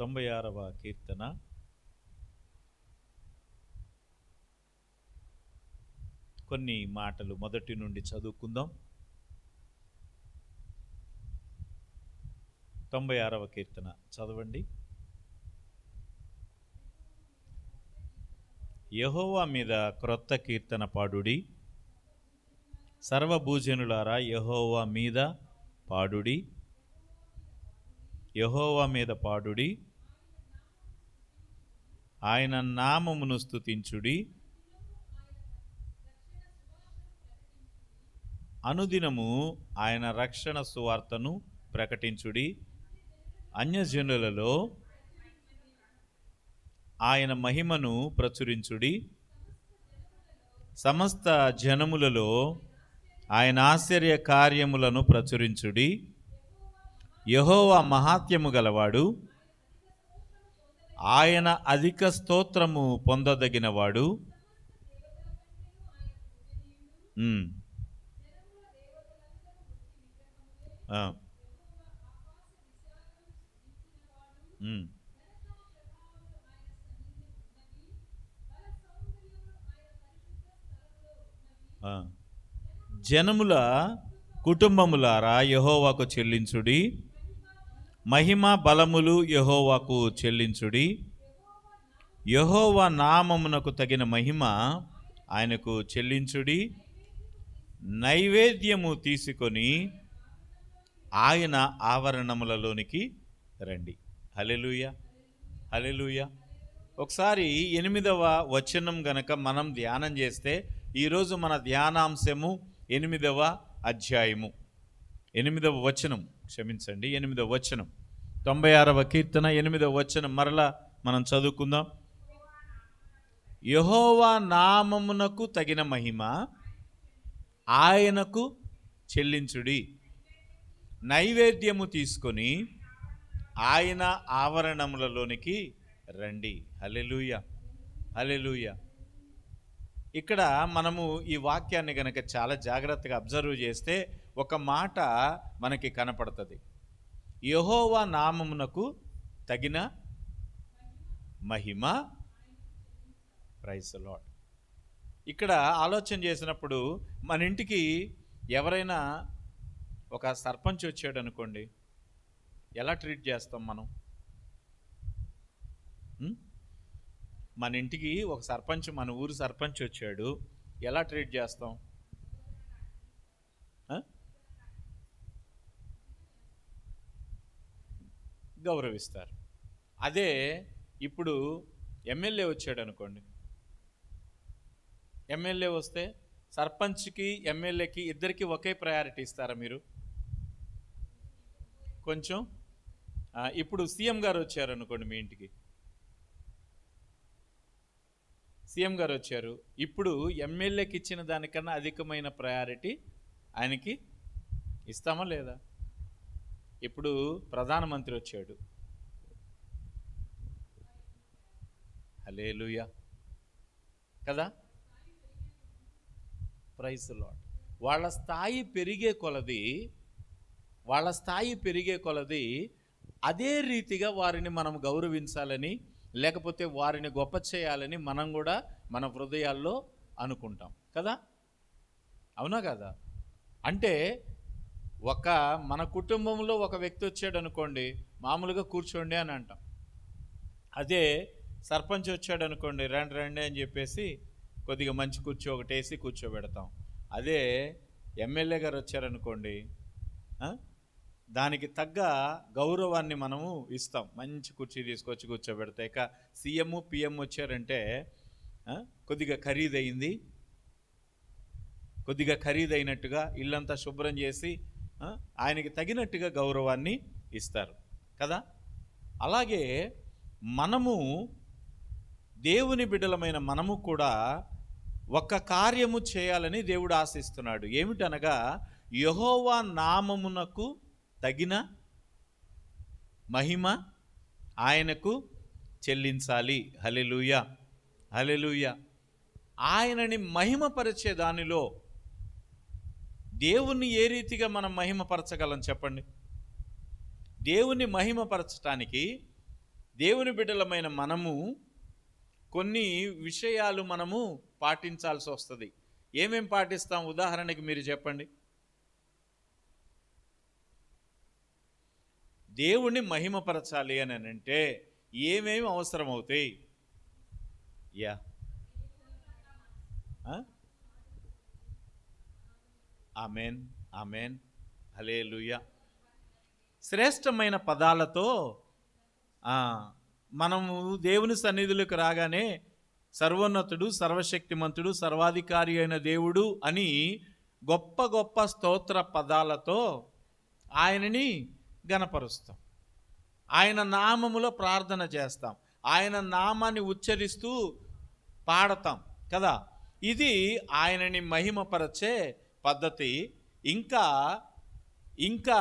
96వ కీర్తన కొన్ని మాటలు మొదటి నుండి చదువుకుందాం. 96వ కీర్తన చదవండి. యెహోవా మీద క్రొత్త కీర్తన పాడుడి, సర్వభూజనులారా యెహోవా మీద పాడుడి, యెహోవా మీద పాడుడి, ఆయన నామమును స్తుతించుడి, అనుదినము ఆయన రక్షణ సువార్తను ప్రకటించుడి, అన్యజనులలో ఆయన మహిమను ప్రచురించుడి, సమస్త జనములలో ఆయన ఆశ్చర్య కార్యములను ప్రచురించుడి. యెహోవా మహాత్యము గలవాడు, ఆయన అధిక స్తోత్రము పొందదగినవాడు. జనముల కుటుంబములారా యెహోవాకు చెల్లించుడి, మహిమ బలములు యెహోవాకు చెల్లించుడి. యెహోవా నామమునకు తగిన మహిమ ఆయనకు చెల్లించుడి. నైవేద్యము తీసుకొని ఆయన ఆవరణములలోనికి రండి. హల్లెలూయా, హల్లెలూయా. ఒకసారి 8వ వచనం గనక మనం ధ్యానం చేస్తే, ఈరోజు మన ధ్యానాంశము 8వ అధ్యాయము 8వ వచనం, క్షమించండి 8వ వచనం, 96వ కీర్తన 8వ వచనం మరలా మనం చదువుకుందాం. యెహోవా నామమునకు తగిన మహిమ ఆయనకు చెల్లించుడి, నైవేద్యము తీసుకొని ఆయన ఆవరణములలోనికి రండి. హల్లెలూయా, హల్లెలూయా. ఇక్కడ మనము ఈ వాక్యాన్ని గనక చాలా జాగ్రత్తగా అబ్జర్వ్ చేస్తే ఒక మాట మనకి కనపడుతుంది. యెహోవా నామమునకు తగిన మహిమ. Praise the lord. ఇక్కడ ఆలోచన చేసినప్పుడు మన ఇంటికి ఎవరైనా ఒక సర్పంచ్ వచ్చాడు అనుకోండి, ఎలా ట్రీట్ చేస్తాం మనం? మన ఇంటికి ఒక సర్పంచ్, మన ఊరు సర్పంచ్ వచ్చాడు, ఎలా ట్రీట్ చేస్తాం? గౌరవిస్తారు. అదే ఇప్పుడు ఎమ్మెల్యే వచ్చాడు అనుకోండి, ఎమ్మెల్యే వస్తే సర్పంచ్కి ఎమ్మెల్యేకి ఇద్దరికి ఒకే ప్రయారిటీ ఇస్తారా మీరు? కొంచెం. ఇప్పుడు సీఎం గారు వచ్చారు అనుకోండి, మీ ఇంటికి సీఎం గారు వచ్చారు, ఇప్పుడు ఎమ్మెల్యేకి ఇచ్చిన దానికన్నా అధికమైన ప్రయారిటీ ఆయనకి ఇస్తామా లేదా? ఇప్పుడు ప్రధానమంత్రి వచ్చాడు, హల్లెలూయా కదా, ప్రైజ్ ది లార్డ్. వాళ్ళ స్థాయి పెరిగే కొలది అదే రీతిగా వారిని మనం గౌరవించాలని, లేకపోతే వారిని గొప్ప చేయాలని మనం కూడా మన హృదయాల్లో అనుకుంటాం కదా, అవునా కదా? అంటే మన కుటుంబంలో ఒక వ్యక్తి వచ్చాడు అనుకోండి, మామూలుగా కూర్చోండి అని అంటాం. అదే సర్పంచ్ వచ్చాడు అనుకోండి, రండి రండి అని చెప్పేసి కొద్దిగా మంచి కుర్చీ ఒకటి వేసి కూర్చోబెడతాం. అదే ఎమ్మెల్యే గారు వచ్చారనుకోండి, దానికి తగ్గ గౌరవాన్ని మనము ఇస్తాం, మంచి కుర్చీ తీసుకొచ్చి కూర్చోబెడతాం. ఇక సీఎం పిఎం వచ్చారంటే కొద్దిగా ఖరీదైనట్టుగా ఇల్లంతా శుభ్రం చేసి ఆయనకి తగినట్టుగా గౌరవాన్ని ఇస్తారు కదా. అలాగే మనము దేవుని బిడ్డలమైన మనము కూడా ఒక కార్యము చేయాలని దేవుడు ఆశిస్తున్నాడు. ఏమిటనగా యెహోవా నామమునకు తగిన మహిమ ఆయనకు చెల్లించాలి. హల్లెలూయా, హల్లెలూయా. ఆయనని మహిమపరిచే దానిలో దేవుణ్ణి ఏ రీతిగా మనం మహిమపరచగలం చెప్పండి? దేవుణ్ణి మహిమపరచటానికి దేవుని బిడ్డలమైన మనము కొన్ని విషయాలు మనము పాటించాల్సి వస్తుంది. ఏమేం పాటిస్తాం? ఉదాహరణకి మీరు చెప్పండి. దేవుణ్ణి మహిమపరచాలి అని అంటే ఏమేమి అవసరం అవుతాయి? యా ఆమెన్, ఆమెన్, హల్లెలూయా. శ్రేష్టమైన పదాలతో మనము దేవుని సన్నిధిలోకి రాగానే సర్వోన్నతుడు, సర్వశక్తిమంతుడు, సర్వాధికారి అయిన దేవుడు అని గొప్ప గొప్ప స్తోత్ర పదాలతో ఆయనని గణపరుస్తాం. ఆయన నామములో ప్రార్థన చేస్తాం. ఆయన నామాన్ని ఉచ్చరిస్తూ పాడతాం కదా. ఇది ఆయనని మహిమపరచే పద్ధతి. ఇంకా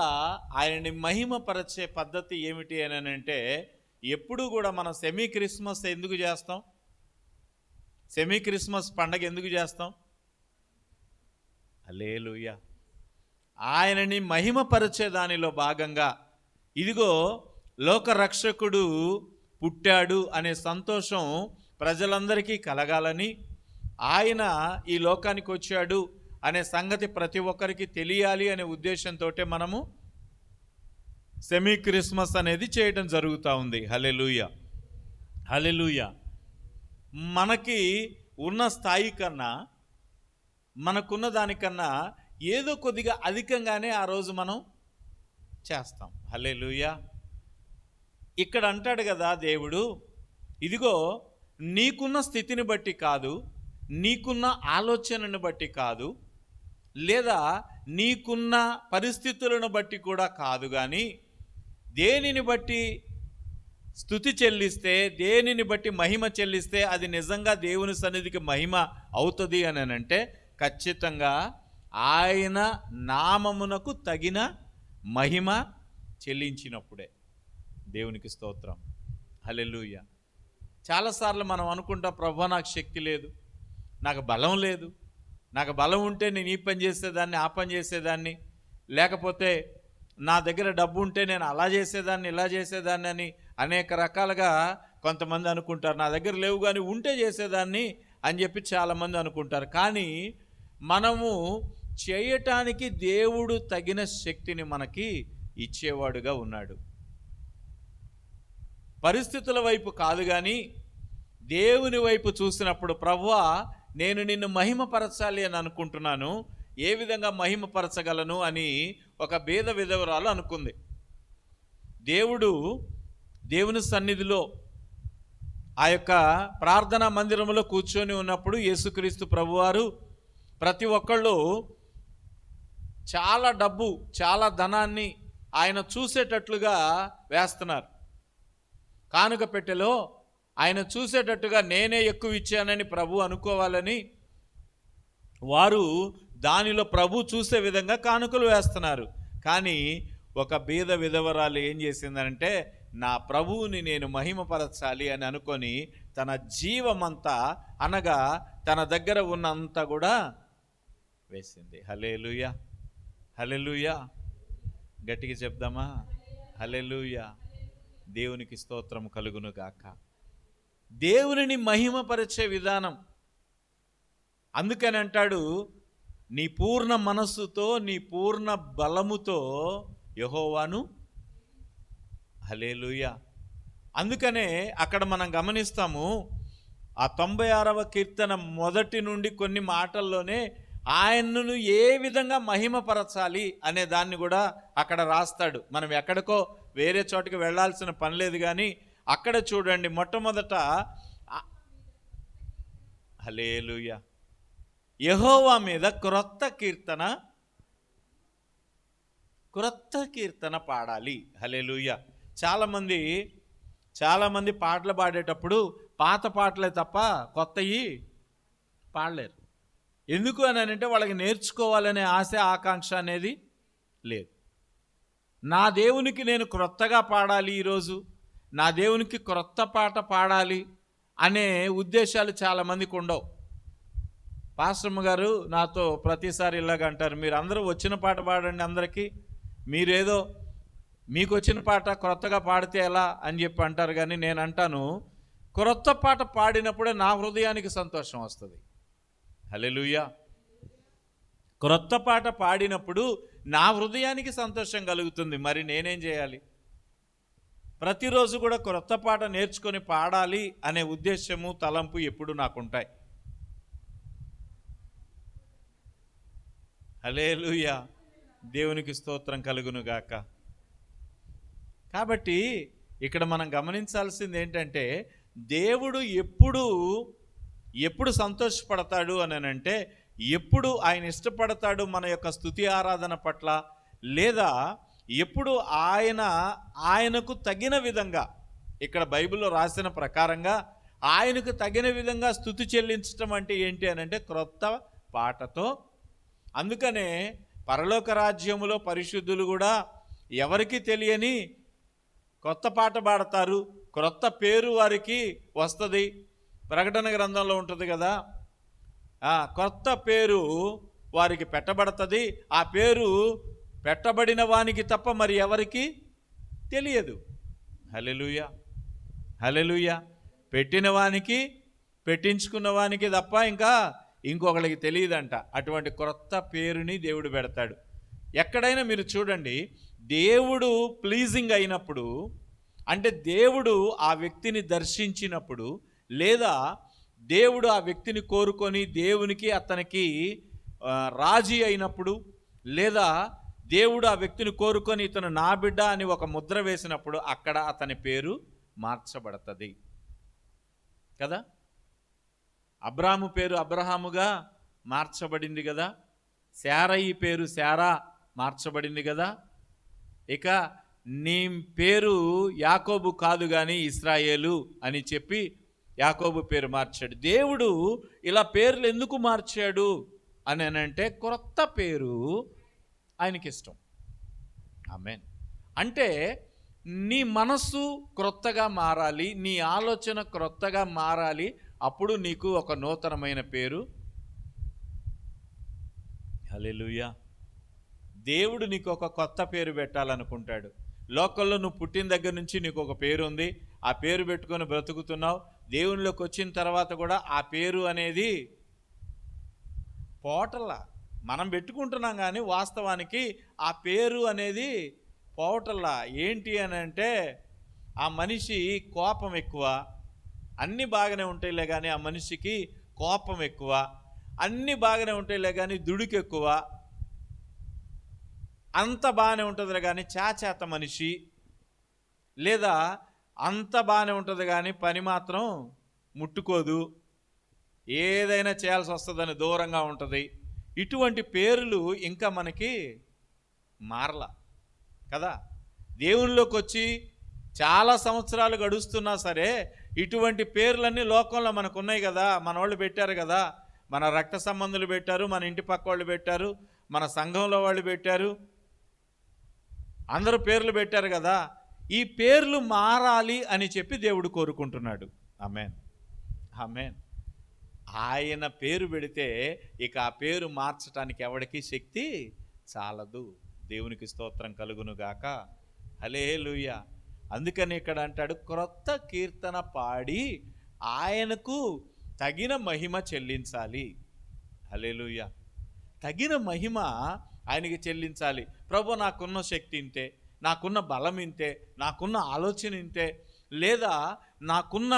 ఆయనని మహిమపరచే పద్ధతి ఏమిటి అని అంటే, ఎప్పుడు కూడా మనం సెమీ క్రిస్మస్ ఎందుకు చేస్తాం? సెమీ క్రిస్మస్ పండగ ఎందుకు చేస్తాం? హల్లెలూయా. ఆయనని మహిమపరిచే దానిలో భాగంగా ఇదిగో లోకరక్షకుడు పుట్టాడు అనే సంతోషం ప్రజలందరికీ కలగాలని, ఆయన ఈ లోకానికి వచ్చాడు అనే సంగతి ప్రతి ఒక్కరికి తెలియాలి అనే ఉద్దేశంతో మనము సెమీ క్రిస్మస్ అనేది చేయడం జరుగుతూ ఉంది. హల్లెలూయా, హల్లెలూయా. మనకి ఉన్న స్థాయి కన్నా, మనకున్న దానికన్నా ఏదో కొద్దిగా అధికంగానే ఆ రోజు మనం చేస్తాం. హల్లెలూయా. ఇక్కడ అంటాడు కదా దేవుడు, ఇదిగో నీకున్న స్థితిని బట్టి కాదు, నీకున్న ఆలోచనను బట్టి కాదు, లేదా నీకున్న పరిస్థితులను బట్టి కూడా కాదు, కానీ దేనిని బట్టి స్తుతి చెల్లిస్తే, దేనిని బట్టి మహిమ చెల్లిస్తే అది నిజంగా దేవుని సన్నిధికి మహిమ అవుతుంది అని అంటే ఖచ్చితంగా ఆయన నామమునకు తగిన మహిమ చెల్లించినప్పుడే. దేవునికి స్తోత్రం, హల్లెలూయా. చాలాసార్లు మనం అనుకుంటాం, ప్రభువా నాకు శక్తి లేదు, నాకు బలం లేదు, నాకు బలం ఉంటే నేను ఈ పని చేసేదాన్ని, ఆ పని చేసేదాన్ని, లేకపోతే నా దగ్గర డబ్బు ఉంటే నేను అలా చేసేదాన్ని, ఇలా చేసేదాన్ని అని అనేక రకాలుగా కొంతమంది అనుకుంటారు. నా దగ్గర లేవు కానీ ఉంటే చేసేదాన్ని అని చెప్పి చాలామంది అనుకుంటారు. కానీ మనము చేయటానికి దేవుడు తగిన శక్తిని మనకి ఇచ్చేవాడుగా ఉన్నాడు. పరిస్థితుల వైపు కాదు కానీ దేవుని వైపు చూసినప్పుడు, ప్రభువా నేను నిన్ను మహిమపరచాలి అని అనుకుంటున్నాను, ఏ విధంగా మహిమపరచగలను అని ఒక బీద విధవరాలు అనుకుంది. దేవుని సన్నిధిలో ఆ యొక్క ప్రార్థనా మందిరంలో కూర్చొని ఉన్నప్పుడు యేసుక్రీస్తు ప్రభువారు ప్రతి ఒక్కళ్ళు చాలా డబ్బు, చాలా ధనాన్ని ఆయన చూసేటట్లుగా వేస్తున్నారు. కానుక పెట్టెలో ఆయన చూసేటట్టుగా నేనే ఎక్కువ ఇచ్చానని ప్రభు అనుకోవాలని వారు దానిలో ప్రభు చూసే విధంగా కానుకలు వేస్తున్నారు. కానీ ఒక బీద విధవరాలు ఏం చేసిందంటే, నా ప్రభువుని నేను మహిమపరచాలి అని అనుకొని తన జీవమంతా, అనగా తన దగ్గర ఉన్నంతా కూడా వేసింది. హల్లెలూయా, హల్లెలూయా. గట్టిగా చెప్దామా? హల్లెలూయా. దేవునికి స్తోత్రం కలుగును గాక. దేవునిని మహిమపరిచే విధానం. అందుకని అంటాడు, నీ పూర్ణ మనస్సుతో, నీ పూర్ణ బలముతో యెహోవాను. హల్లెలూయా. అందుకనే అక్కడ మనం గమనిస్తాము, ఆ 96వ కీర్తన మొదటి నుండి కొన్ని మాటల్లోనే ఆయన్ను ఏ విధంగా మహిమపరచాలి అనే దాన్ని కూడా అక్కడ రాస్తాడు. మనం ఎక్కడికో వేరే చోటుకి వెళ్ళాల్సిన పని లేదు, కానీ అక్కడ చూడండి, మొట్టమొదట హల్లెలూయా, యెహోవా మీద క్రొత్త కీర్తన పాడాలి. హల్లెలూయా. చాలామంది పాటలు పాడేటప్పుడు పాత పాటలే తప్ప కొత్తవి పాడలేరు. ఎందుకు అని అంటే వాళ్ళకి నేర్చుకోవాలనే ఆశ, ఆకాంక్ష అనేది లేదు. నా దేవునికి నేను క్రొత్తగా పాడాలి, ఈరోజు నా దేవునికి క్రొత్త పాట పాడాలి అనే ఉద్దేశాలు చాలామందికి ఉండవు. పాస్టమ్మ గారు నాతో ప్రతిసారి ఇలాగ అంటారు, మీరు అందరూ వచ్చిన పాట పాడండి, అందరికీ మీరేదో మీకు వచ్చిన పాట క్రొత్తగా పాడితే ఎలా అని చెప్పి అంటారు, కానీ నేను అంటాను, క్రొత్త పాట పాడినప్పుడే నా హృదయానికి సంతోషం వస్తుంది. హల్లెలూయా. క్రొత్త పాట పాడినప్పుడు నా హృదయానికి సంతోషం కలుగుతుంది. మరి నేనేం చేయాలి? ప్రతిరోజు కూడా క్రొత్త పాట నేర్చుకొని పాడాలి అనే ఉద్దేశము, తలంపు ఎప్పుడు నాకుంటాయి. హల్లెలూయా. దేవునికి స్తోత్రం కలుగునుగాక. కాబట్టి ఇక్కడ మనం గమనించాల్సింది ఏంటంటే, దేవుడు ఎప్పుడు సంతోషపడతాడు అని అంటే, ఎప్పుడు ఆయన ఇష్టపడతాడు మన యొక్క స్తుతి ఆరాధన పట్ల, లేదా ఎప్పుడు ఆయనకు తగిన విధంగా, ఇక్కడ బైబిల్లో రాసిన ప్రకారంగా ఆయనకు తగిన విధంగా స్తుతి చెల్లించటం అంటే ఏంటి అని అంటే క్రొత్త పాటతో. అందుకనే పరలోక రాజ్యములో పరిశుద్ధులు కూడా ఎవరికి తెలియని కొత్త పాట పాడతారు. క్రొత్త పేరు వారికి వస్తుంది. ప్రకటన గ్రంథంలో ఉంటుంది కదా, కొత్త పేరు వారికి పెట్టబడుతుంది. ఆ పేరు పెట్టబడిన వానికి తప్ప మరి ఎవరికి తెలియదు. హల్లెలూయా, హల్లెలూయా. పెట్టిన వానికి, పెట్టించుకున్న వానికి తప్ప ఇంకా ఇంకొకరికి తెలియదంట. అటువంటి క్రొత్త పేరుని దేవుడు పెడతాడు. ఎక్కడైనా మీరు చూడండి, దేవుడు ప్లీజింగ్ అయినప్పుడు, అంటే దేవుడు ఆ వ్యక్తిని దర్శించినప్పుడు, లేదా దేవుడు ఆ వ్యక్తిని కోరుకొని దేవునికి అతనికి రాజీ అయినప్పుడు, లేదా దేవుడు ఆ వ్యక్తిని కోరుకొని ఇతను నా బిడ్డ అని ఒక ముద్ర వేసినప్పుడు అక్కడ అతని పేరు మార్చబడుతుంది కదా. అబ్రాము పేరు అబ్రహాముగా మార్చబడింది కదా. శారయి పేరు శారా మార్చబడింది కదా. ఇక నీ పేరు యాకోబు కాదు కానీ ఇశ్రాయేలు అని చెప్పి యాకోబు పేరు మార్చాడు. దేవుడు ఇలా పేర్లు ఎందుకు మార్చాడు అని అంటే క్రొత్త పేరు ఆయనకి ఇష్టం. ఆమేన్. అంటే నీ మనస్సు క్రొత్తగా మారాలి, నీ ఆలోచన క్రొత్తగా మారాలి. అప్పుడు నీకు ఒక నూతనమైన పేరు. హల్లెలూయా. దేవుడు నీకు ఒక కొత్త పేరు పెట్టాలనుకుంటాడు. లోకల్లో నువ్వు పుట్టిన దగ్గర నుంచి నీకు ఒక పేరు ఉంది, ఆ పేరు పెట్టుకొని బ్రతుకుతున్నావు. దేవునిలోకి వచ్చిన తర్వాత కూడా ఆ పేరు అనేది పోవటల్లా. మనం పెట్టుకుంటున్నాం కానీ వాస్తవానికి ఆ పేరు అనేది పోవటల్లా. ఏంటి అని అంటే ఆ మనిషి కోపం ఎక్కువ. అన్నీ బాగానే ఉంటాయిలే కానీ ఆ మనిషికి కోపం ఎక్కువ. అన్నీ బాగానే ఉంటాయిలే కానీ దుడుకు ఎక్కువ. అంత బాగానే ఉంటుందిలే కానీ చాచేత మనిషి, లేదా అంత బాగానే ఉంటుంది కానీ పని మాత్రం ముట్టుకోదు, ఏదైనా చేయాల్సి వస్తుందని దూరంగా ఉంటుంది. ఇటువంటి పేర్లు ఇంకా మనకి మారలా కదా. దేవునిలోకి వచ్చి చాలా సంవత్సరాలు గడుస్తున్నా సరే ఇటువంటి పేర్లన్నీ లోకంలో మనకు ఉన్నాయి కదా. మన వాళ్ళు పెట్టారు కదా, మన రక్త సంబంధులు పెట్టారు, మన ఇంటి పక్క వాళ్ళు పెట్టారు, మన సంఘంలో వాళ్ళు పెట్టారు, అందరూ పేర్లు పెట్టారు కదా. ఈ పేర్లు మారాలి అని చెప్పి దేవుడు కోరుకుంటున్నాడు. ఆమేన్, ఆమేన్. ఆయన పేరు పెడితే ఇక ఆ పేరు మార్చడానికి ఎవరికి శక్తి చాలదు. దేవునికి స్తోత్రం కలుగునుగాక. హల్లెలూయా. అందుకని ఇక్కడ అంటాడు, క్రొత్త కీర్తన పాడి ఆయనకు తగిన మహిమ చెల్లించాలి. హల్లెలూయా. తగిన మహిమ ఆయనకి చెల్లించాలి. ప్రభు నాకున్న శక్తి ఇంతే, నాకున్న బలం ఇంతే, నాకున్న ఆలోచన ఇంతే, లేదా నాకున్న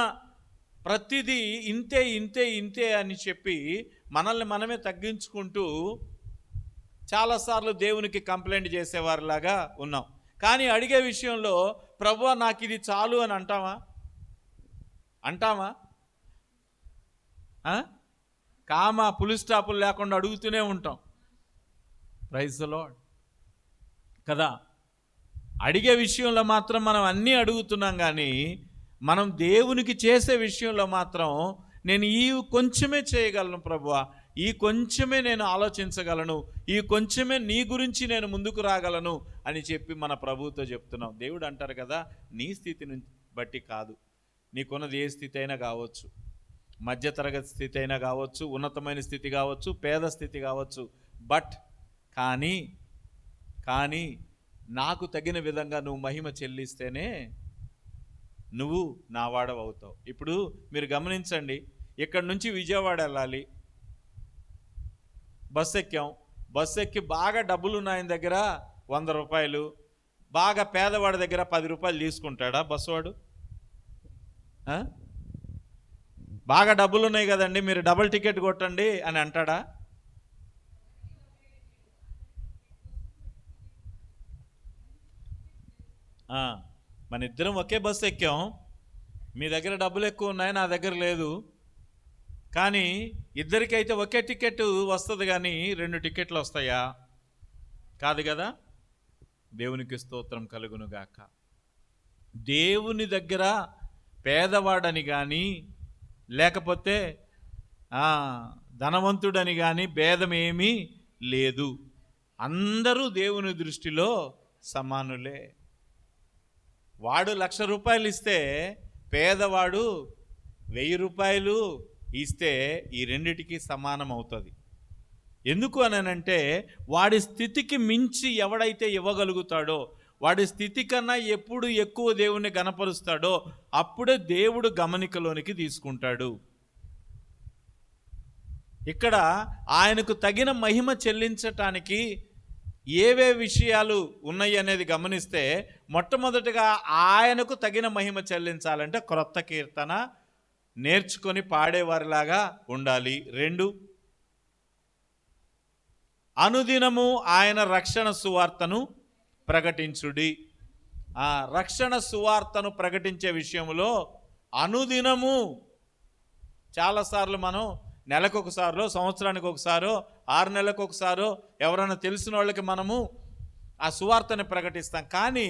ప్రతిదీ ఇంతే ఇంతే ఇంతే అని చెప్పి మనల్ని మనమే తగ్గించుకుంటూ చాలాసార్లు దేవునికి కంప్లైంట్ చేసేవారిలాగా ఉన్నాం. కానీ అడిగే విషయంలో ప్రభువా నాకు ఇది చాలు అని అంటామా? కామా పులి స్టాపులు లేకుండా అడుగుతూనే ఉంటాం. ప్రైజ్ ది లార్డ్ కదా. అడిగే విషయంలో మాత్రం మనం అన్నీ అడుగుతున్నాం, కానీ మనం దేవునికి చేసే విషయంలో మాత్రం నేను ఈ కొంచెమే చేయగలను ప్రభువా, ఈ కొంచెమే నేను ఆలోచించగలను, ఈ కొంచెమే నీ గురించి నేను ముందుకు రాగలను అని చెప్పి మన ప్రభువుతో చెప్తున్నాం. దేవుడు అంటారు కదా, నీ స్థితిని బట్టి కాదు, నీకున్నది ఏ స్థితి అయినా కావచ్చు, మధ్యతరగతి స్థితి అయినా కావచ్చు, ఉన్నతమైన స్థితి కావచ్చు, పేద స్థితి కావచ్చు, బట్ కానీ నాకు తగిన విధంగా నువ్వు మహిమ చెల్లిస్తేనే నువ్వు నా వాడవవుతావు. ఇప్పుడు మీరు గమనించండి, ఇక్కడ నుంచి విజయవాడ వెళ్ళాలి, బస్సు ఎక్కాం. బస్సు ఎక్కి బాగా డబ్బులు ఉన్న ఆయన దగ్గర 100 రూపాయలు, బాగా పేదవాడి దగ్గర 10 రూపాయలు తీసుకుంటాడా బస్సువాడు? బాగా డబ్బులు ఉన్నాయి కదండి, మీరు డబుల్ టికెట్ కొట్టండి అని అంటాడా? మన ఇద్దరం ఒకే బస్సు ఎక్కాం, మీ దగ్గర డబ్బులు ఎక్కువ ఉన్నాయి, నా దగ్గర లేదు, కానీ ఇద్దరికైతే ఒకే టికెట్ వస్తుంది, కానీ 2 టికెట్లు వస్తాయా? కాదు కదా. దేవునికి స్తోత్రం కలుగునుగాక. దేవుని దగ్గర పేదవాడని కానీ లేకపోతే ధనవంతుడని కానీ భేదం ఏమీ లేదు. అందరూ దేవుని దృష్టిలో సమానులే. వాడు 1,00,000 రూపాయలు ఇస్తే పేదవాడు 1000 రూపాయలు ఇస్తే ఈ రెండిటికి సమానం అవుతుంది. ఎందుకు అనంటే వాడి స్థితికి మించి ఎవడైతే ఇవ్వగలుగుతాడో, వాడి స్థితి కన్నా ఎప్పుడు ఎక్కువ దేవుణ్ణి గణపరుస్తాడో అప్పుడే దేవుడు గమనికలోనికి తీసుకుంటాడు. ఇక్కడ ఆయనకు తగిన మహిమ చెల్లించటానికి ఏవే విషయాలు ఉన్నాయి అనేది గమనిస్తే, మొట్టమొదటిగా ఆయనకు తగిన మహిమ చెల్లించాలంటే క్రొత్త కీర్తన నేర్చుకొని పాడేవారిలాగా ఉండాలి. 2, అనుదినము ఆయన రక్షణ సువార్తను ప్రకటించుడి. ఆ రక్షణ సువార్తను ప్రకటించే విషయంలో అనుదినము, చాలాసార్లు మనం నెలకొకసారో, సంవత్సరానికి ఒకసారో, 6 నెలలకు ఒకసారో ఎవరైనా తెలిసిన వాళ్ళకి మనము ఆ సువార్తను ప్రకటిస్తాం. కానీ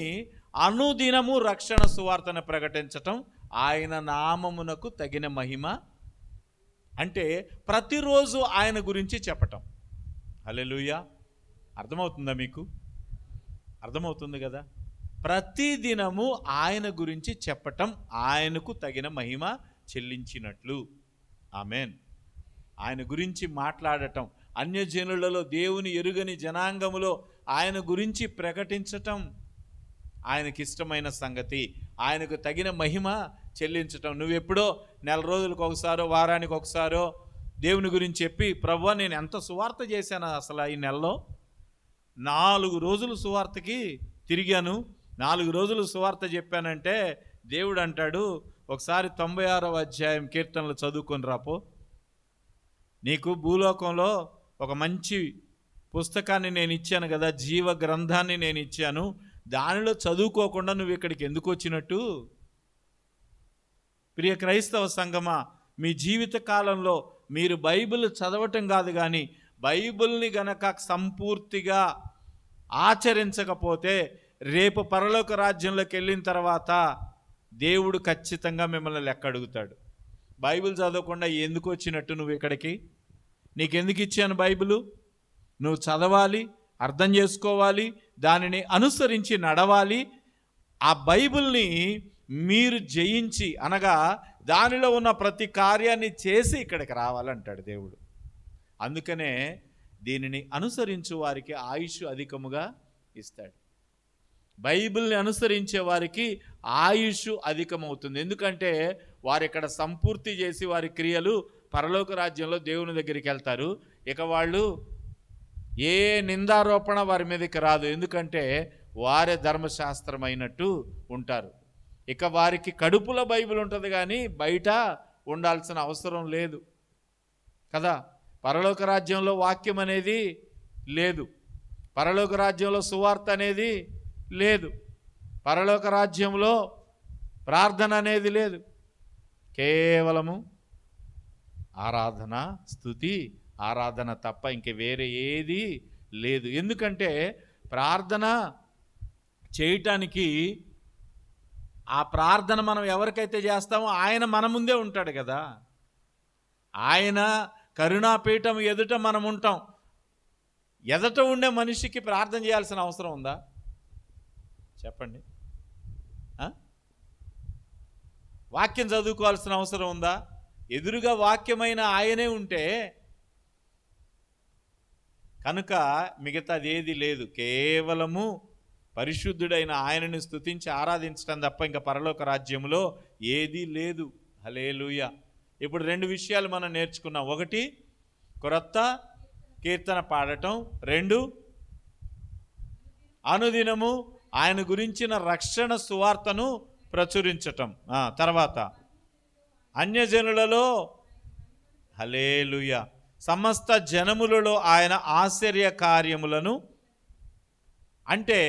అనుదినము రక్షణ సువార్తను ప్రకటించటం ఆయన నామమునకు తగిన మహిమ. అంటే ప్రతిరోజు ఆయన గురించి చెప్పటం. హల్లెలూయా. అర్థమవుతుందా మీకు? అర్థమవుతుంది కదా. ప్రతిదినము ఆయన గురించి చెప్పటం ఆయనకు తగిన మహిమ చెల్లించినట్లు. ఆమెన్. ఆయన గురించి మాట్లాడటం, అన్యజనులలో దేవుని ఎరుగని జనాంగములో ఆయన గురించి ప్రకటించటం ఆయనకిష్టమైన సంగతి. ఆయనకు తగిన మహిమ చెల్లించటం. నువ్వెప్పుడో నెల రోజులకు ఒకసారో, వారానికి ఒకసారో దేవుని గురించి చెప్పి, ప్రభువా నేను ఎంత సువార్త చేశాను అసలు ఈ నెలలో, 4 రోజులు సువార్తకి తిరిగాను, 4 రోజులు సువార్త చెప్పానంటే దేవుడు అంటాడు, ఒకసారి 96వ అధ్యాయం కీర్తనలు చదువుకొని రాపో. నీకు భూలోకంలో ఒక మంచి పుస్తకాన్ని నేను ఇచ్చాను కదా, జీవ గ్రంథాన్ని నేను ఇచ్చాను, దానిలో చదువుకోకుండా నువ్వు ఇక్కడికి ఎందుకు వచ్చినట్టు? ప్రియ క్రైస్తవ సంఘమా, మీ జీవిత కాలంలో మీరు బైబిల్ చదవటం కాదు, కానీ బైబిల్ని గనక సంపూర్తిగా ఆచరించకపోతే రేపు పరలోక రాజ్యంలోకి వెళ్ళిన తర్వాత దేవుడు ఖచ్చితంగా మిమ్మల్ని లెక్క అడుగుతాడు. బైబిల్ చదవకుండా ఎందుకు వచ్చినట్టు నువ్వు ఇక్కడికి? నీకెందుకు ఇచ్చాను బైబిలు? నువ్వు చదవాలి, అర్థం చేసుకోవాలి, దానిని అనుసరించి నడవాలి. ఆ బైబిల్ని మీరు జయించి, అనగా దానిలో ఉన్న ప్రతి కార్యాన్ని చేసి ఇక్కడికి రావాలంటాడు దేవుడు. అందుకనే దీనిని అనుసరించు వారికి ఆయుష్ అధికముగా ఇస్తాడు. బైబిల్ని అనుసరించే వారికి ఆయుష్ అధికమవుతుంది. ఎందుకంటే వారు ఇక్కడ సంపూర్తి చేసి వారి క్రియలు పరలోక రాజ్యంలో దేవుని దగ్గరికి వెళ్తారు. ఇక వాళ్ళు ఏ నిందారోపణ వారి మీదకి రాదు, ఎందుకంటే వారే ధర్మశాస్త్రం అయినట్టు ఉంటారు. ఇక వారికి కడుపులో బైబిల్ ఉంటుంది, కానీ బయట ఉండాల్సిన అవసరం లేదు కదా. పరలోక రాజ్యంలో వాక్యం అనేది లేదు, పరలోక రాజ్యంలో సువార్త అనేది లేదు, పరలోక రాజ్యంలో ప్రార్థన అనేది లేదు. కేవలము ఆరాధన, స్తుతి, ఆరాధన తప్ప ఇంక వేరే ఏది లేదు. ఎందుకంటే ప్రార్థన చేయటానికి ఆ ప్రార్థన మనం ఎవరికైతే చేస్తామో ఆయన మన ముందే ఉంటాడు కదా. ఆయన కరుణాపీఠం ఎదుట మనం ఉంటాం. ఎదుట ఉండే మనిషికి ప్రార్థన చేయాల్సిన అవసరం ఉందా చెప్పండి? వాక్యం చదువుకోవాల్సిన అవసరం ఉందా? ఎదురుగా వాక్యమైన ఆయనే ఉంటే కనుక మిగతాది ఏది లేదు. కేవలము పరిశుద్ధుడైన ఆయనని స్తుతించి ఆరాధించడం తప్ప ఇంకా పరలోక రాజ్యంలో ఏదీ లేదు. హల్లెలూయా. ఇప్పుడు 2 విషయాలు మనం నేర్చుకున్నాం. 1 క్రొత్త కీర్తన పాడటం, 2 అనుదినము ఆయన గురించిన రక్షణ సువార్తను ప్రచురించటం. తర్వాత అన్యజనులలో హల్లెలూయా సమస్త జనములలో ఆయన ఆశ్చర్య కార్యములను, అంటే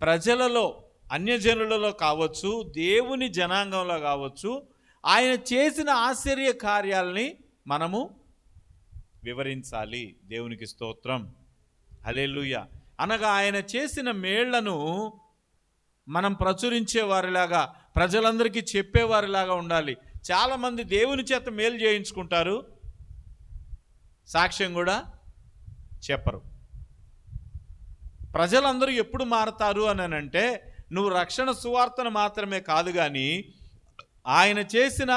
ప్రజలలో అన్యజనులలో కావచ్చు, దేవుని జనాంగంలో కావచ్చు, ఆయన చేసిన ఆశ్చర్య కార్యాలని మనము వివరించాలి. దేవునికి స్తోత్రం. హల్లెలూయా. అనగా ఆయన చేసిన మేళ్లను మనం ప్రచురించేవారిలాగా, ప్రజలందరికీ చెప్పేవారిలాగా ఉండాలి. చాలామంది దేవుని చేత మేలు చేయించుకుంటారు, సాక్ష్యం కూడా చెప్పరు. ప్రజలందరూ ఎప్పుడు మారతారు అని అంటే, నువ్వు రక్షణ సువార్తను మాత్రమే కాదు కానీ ఆయన చేసిన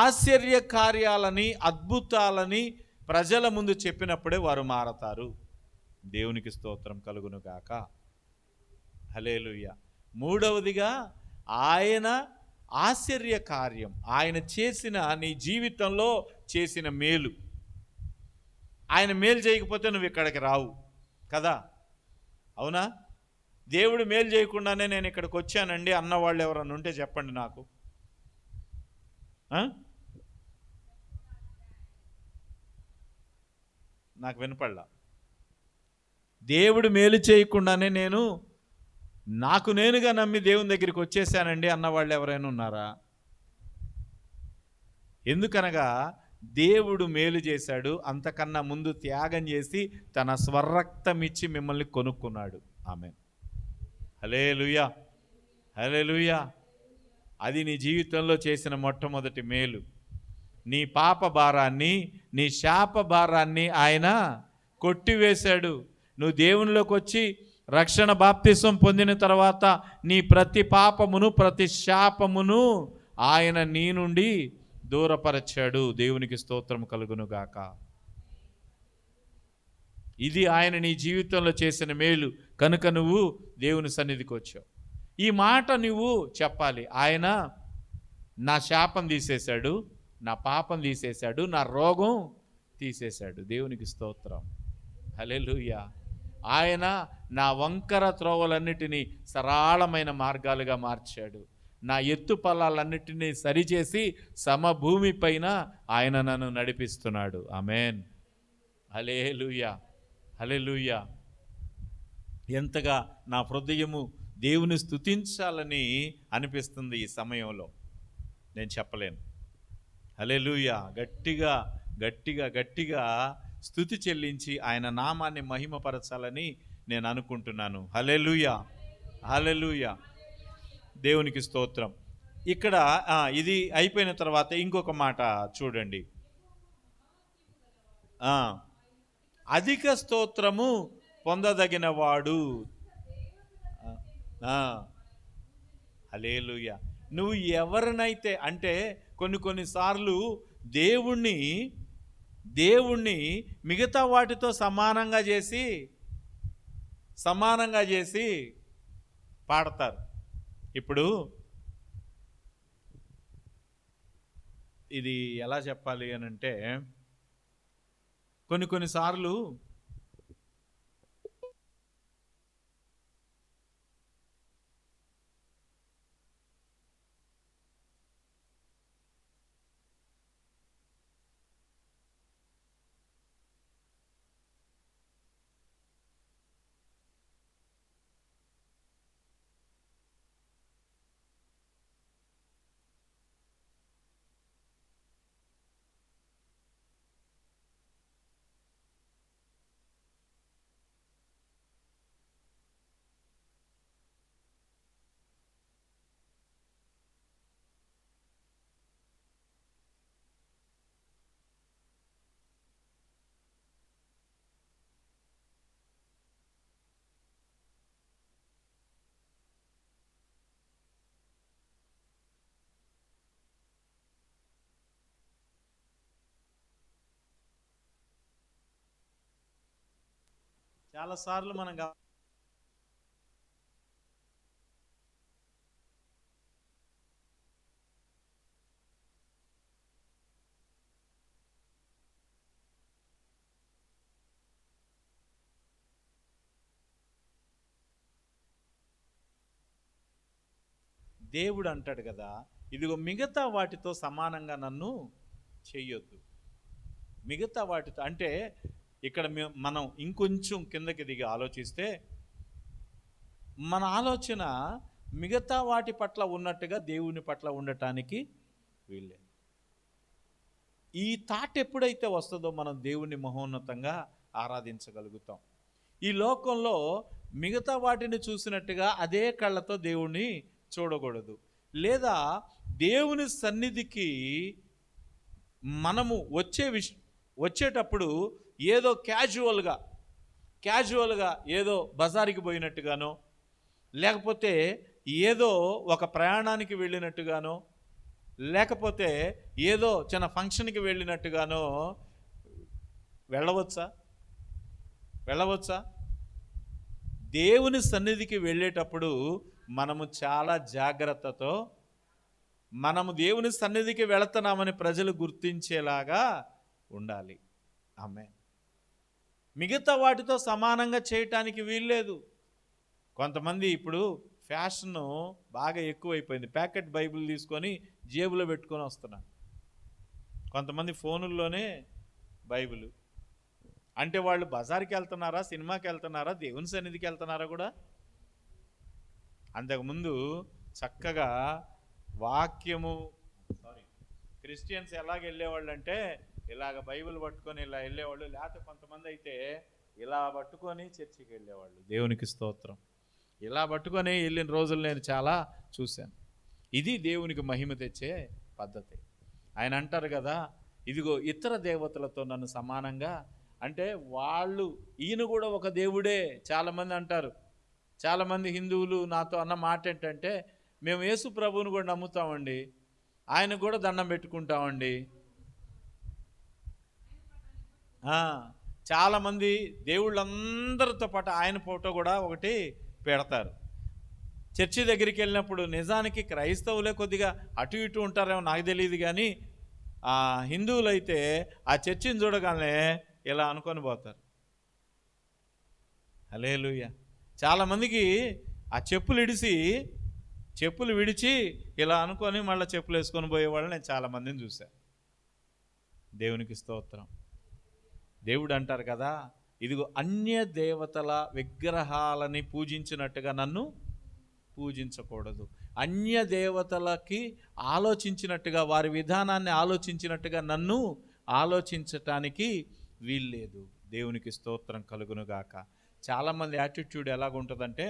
ఆశ్చర్య కార్యాలని, అద్భుతాలని ప్రజల ముందు చెప్పినప్పుడే వారు మారతారు. దేవునికి స్తోత్రం కలుగును గాక. హల్లెలూయా. మూడవదిగా ఆయన ఆశ్చర్య కార్యం, ఆయన చేసిన, నీ జీవితంలో చేసిన మేలు. ఆయన మేలు చేయకపోతే నువ్వు ఇక్కడికి రావు కదా, అవునా? దేవుడు మేలు చేయకుండానే నేను ఇక్కడికి వచ్చానండి అన్నవాళ్ళు ఎవరన్నా ఉంటే చెప్పండి నాకు. నాకు వినపడలా. దేవుడు మేలు చేయకుండానే నాకు నేనుగా నమ్మి దేవుని దగ్గరికి వచ్చేసానండి అన్నవాళ్ళు ఎవరైనా ఉన్నారా? ఎందుకనగా దేవుడు మేలు చేశాడు, అంతకన్నా ముందు త్యాగం చేసి తన స్వరక్తం ఇచ్చి మిమ్మల్ని కొనుక్కున్నాడు. ఆమేన్. హల్లెలూయా, హల్లెలూయా. అది నీ జీవితంలో చేసిన మొట్టమొదటి మేలు. నీ పాప భారాన్ని, నీ శాప భారాన్ని ఆయన కొట్టివేశాడు. నువ్వు దేవునిలోకి వచ్చి రక్షణ బాప్తిసం పొందిన తర్వాత నీ ప్రతి పాపమును, ప్రతి శాపమును ఆయన నీ నుండి దూరపరచాడు. దేవునికి స్తోత్రం కలుగునుగాక. ఇది ఆయన నీ జీవితంలో చేసిన మేలు కనుక నువ్వు దేవుని సన్నిధికి వచ్చావు. ఈ మాట నువ్వు చెప్పాలి. ఆయన నా శాపం తీసేశాడు, నా పాపం తీసేశాడు, నా రోగం తీసేశాడు. దేవునికి స్తోత్రం. హల్లెలూయా. ఆయన నా వంకర త్రోవలన్నిటినీ సరళమైన మార్గాలుగా మార్చాడు. నా ఎత్తు పల్లాలన్నిటినీ సరిచేసి సమభూమి పైన ఆయన నన్ను నడిపిస్తున్నాడు. ఆమేన్. హల్లెలూయా, హల్లెలూయా. ఎంతగా నా హృదయము దేవుని స్తుతించాలని అనిపిస్తుంది ఈ సమయంలో, నేను చెప్పలేను. హల్లెలూయా. గట్టిగా గట్టిగా గట్టిగా స్తుతి చెల్లించి ఆయన నామాన్ని మహిమపరచాలని నేను అనుకుంటున్నాను. హల్లెలూయా, హల్లెలూయా. దేవునికి స్తోత్రం. ఇక్కడ ఇది అయిపోయిన తర్వాత ఇంకొక మాట చూడండి. అధిక స్తోత్రము పొందదగిన వాడు. హల్లెలూయా. నువ్వు ఎవరినైతే, అంటే కొన్నిసార్లు దేవుణ్ణి మిగతా వాటితో సమానంగా చేసి పాడతారు. ఇప్పుడు ఇది ఎలా చెప్పాలి అని అంటే, కొన్నిసార్లు చాలాసార్లు మనం దేవుడు అంటాడు కదా, ఇదిగో మిగతా వాటితో సమానంగా నన్ను చెయ్యొద్దు. మిగతా వాటితో అంటే ఇక్కడ మనం ఇంకొంచెం కిందకి దిగి ఆలోచిస్తే మన ఆలోచన మిగతా వాటి పట్ల ఉన్నట్టుగా దేవుని పట్ల ఉండటానికి వీల్లేదు. ఈ థాట్ ఎప్పుడైతే వస్తుందో మనం దేవుని మహోన్నతంగా ఆరాధించగలుగుతాం. ఈ లోకంలో మిగతా వాటిని చూసినట్టుగా అదే కళ్ళతో దేవుణ్ణి చూడకూడదు. లేదా దేవుని సన్నిధికి మనము వచ్చేటప్పుడు ఏదో క్యాజువల్గా ఏదో బజారుకి పోయినట్టుగానో, లేకపోతే ఏదో ఒక ప్రయాణానికి వెళ్ళినట్టుగానో, లేకపోతే ఏదో చిన్న ఫంక్షన్కి వెళ్ళినట్టుగానో వెళ్ళవచ్చా? దేవుని సన్నిధికి వెళ్ళేటప్పుడు మనము చాలా జాగ్రత్తతో మనము దేవుని సన్నిధికి వెళుతున్నామని ప్రజలు గుర్తించేలాగా ఉండాలి. ఆమేన్. మిగతా వాటితో సమానంగా చేయటానికి వీల్లేదు. కొంతమంది ఇప్పుడు ఫ్యాషన్ బాగా ఎక్కువైపోయింది. ప్యాకెట్ బైబిల్ తీసుకొని జేబులో పెట్టుకొని వస్తున్నారు. కొంతమంది ఫోనుల్లోనే బైబిల్. అంటే వాళ్ళు బజార్కి వెళ్తున్నారా, సినిమాకి వెళ్తున్నారా, దేవుని సన్నిధికి వెళ్తున్నారా కూడా? అంతకుముందు చక్కగా వాక్యము క్రిస్టియన్స్ ఎలాగ వెళ్ళేవాళ్ళు అంటే ఇలాగ బైబిల్ పట్టుకొని ఇలా వెళ్ళేవాళ్ళు. లేకపోతే కొంతమంది అయితే ఇలా పట్టుకొని చర్చికి వెళ్ళేవాళ్ళు. దేవునికి స్తోత్రం. ఇలా పట్టుకొని వెళ్ళిన రోజులు నేను చాలా చూశాను. ఇది దేవునికి మహిమ తెచ్చే పద్ధతి. ఆయన అంటారు కదా, ఇదిగో ఇతర దేవతలతో నన్ను సమానంగా అంటే ఈయన కూడా ఒక దేవుడే. చాలామంది అంటారు, చాలామంది హిందువులు నాతో అన్న మాట ఏంటంటే, మేము యేసు ప్రభువుని కూడా నమ్ముతామండి, ఆయనకు కూడా దండం పెట్టుకుంటామండి. చాలామంది దేవుళ్ళందరితో పాటు ఆయన ఫోటో కూడా ఒకటి పెడతారు. చర్చి దగ్గరికి వెళ్ళినప్పుడు నిజానికి క్రైస్తవులే కొద్దిగా అటు ఇటు ఉంటారేమో నాకు తెలియదు, కానీ హిందువులు అయితే ఆ చర్చిని చూడగానే ఇలా అనుకొని పోతారు. హల్లెలూయా. చాలామందికి ఆ చెప్పులు విడిచి ఇలా అనుకొని మళ్ళీ చెప్పులు వేసుకొని పోయేవాళ్ళు నేను చాలామందిని చూశాను. దేవునికి స్తోత్రం. దేవుడు అంటారు కదా, ఇదిగో అన్య దేవతల విగ్రహాలని పూజించినట్టుగా నన్ను పూజించకూడదు. అన్య దేవతలకి ఆలోచించినట్టుగా, వారి విధానాన్ని ఆలోచించినట్టుగా నన్ను ఆలోచించటానికి వీల్లేదు. దేవునికి స్తోత్రం కలుగునుగాక. చాలామంది యాటిట్యూడ్ ఎలాగుంటుందంటే,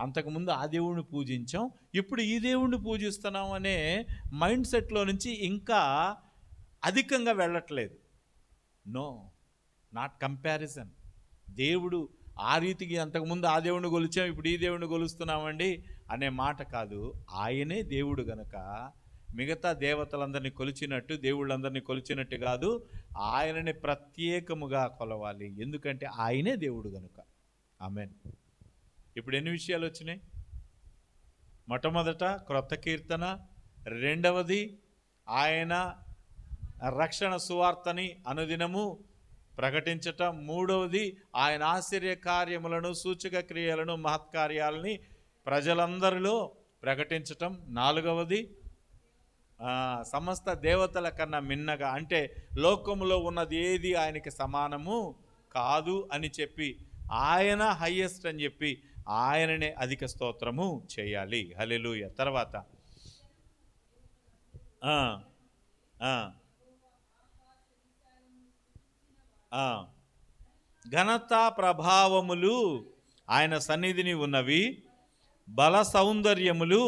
అంతకుముందు ఆ దేవుణ్ణి పూజించాం, ఇప్పుడు ఈ దేవుణ్ణి పూజిస్తున్నాం అనే మైండ్ సెట్లో నుంచి ఇంకా అధికంగా వెళ్ళట్లేదు. No, not comparison. దేవుడు ఆ రీతికి అంతకుముందు ఆ దేవుణ్ణి కొలిచాం, ఇప్పుడు ఈ దేవుణ్ణి కొలుస్తున్నామండి అనే మాట కాదు. ఆయనే దేవుడు గనక మిగతా దేవతలందరినీ కొలిచినట్టు, దేవుళ్ళందరినీ కొలిచినట్టు కాదు, ఆయనని ప్రత్యేకముగా కొలవాలి. ఎందుకంటే ఆయనే దేవుడు గనుక. ఆమేన్. ఇప్పుడు ఎన్ని విషయాలు వచ్చినాయి? మొట్టమొదట క్రొత్త కీర్తన, రెండవది ఆయన రక్షణ సువార్తని అనుదినము ప్రకటించటం, మూడవది ఆయన ఆశ్చర్య కార్యములను, సూచక క్రియలను, మహత్కార్యాలని ప్రజలందరిలో ప్రకటించటం, నాలుగవది సమస్త దేవతల కన్నా మిన్నగా, అంటే లోకములో ఉన్నది ఏది ఆయనకి సమానము కాదు అని చెప్పి, ఆయన హైయెస్ట్ అని చెప్పి ఆయననే అధిక స్తోత్రము చేయాలి. హల్లెలూయా. తర్వాత ఘనత ప్రభావములు ఆయన సన్నిధిని ఉన్నవి, బల సౌందర్యములు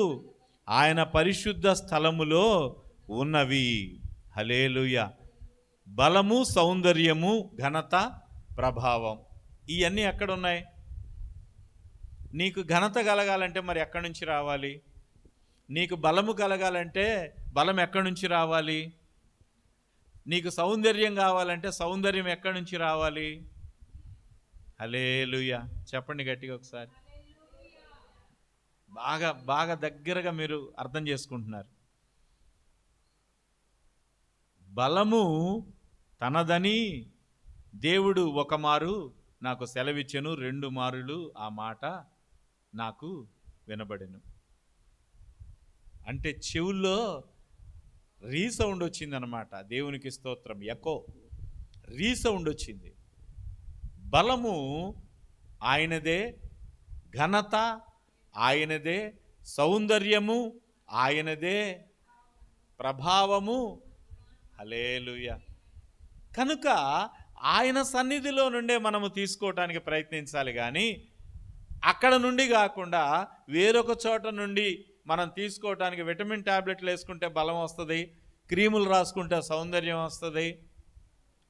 ఆయన పరిశుద్ధ స్థలములో ఉన్నవి. హల్లెలూయా. బలము, సౌందర్యము, ఘనత, ప్రభావం, ఇవన్నీ ఎక్కడున్నాయి? నీకు ఘనత కలగాలంటే మరి ఎక్కడి నుంచి రావాలి? నీకు బలము కలగాలంటే బలం ఎక్కడి నుంచి రావాలి? నీకు సౌందర్యం కావాలంటే సౌందర్యం ఎక్కడి నుంచి రావాలి? హల్లెలూయా. చెప్పండి గట్టిగా ఒకసారి. బాగా బాగా దగ్గరగా మీరు అర్థం చేసుకుంటున్నారు. బలము తనదని దేవుడు ఒక మారు నాకు సెలవిచ్చెను, 2 మారులు ఆ మాట నాకు వినబడెను. అంటే చెవుల్లో రీసౌండ్ వచ్చిందనమాట. దేవునికి స్తోత్రం. ఎకో రీసౌండ్ వచ్చింది. బలము ఆయనదే, ఘనత ఆయనదే, సౌందర్యము ఆయనదే, ప్రభావము హల్లెలూయా. కనుక ఆయన సన్నిధిలో నుండే మనము తీసుకోవటానికి ప్రయత్నించాలి, కానీ అక్కడ నుండి కాకుండా వేరొక చోట నుండి మనం తీసుకోవటానికి విటమిన్ టాబ్లెట్లు వేసుకుంటే బలం వస్తుంది, క్రీములు రాసుకుంటే సౌందర్యం వస్తుంది.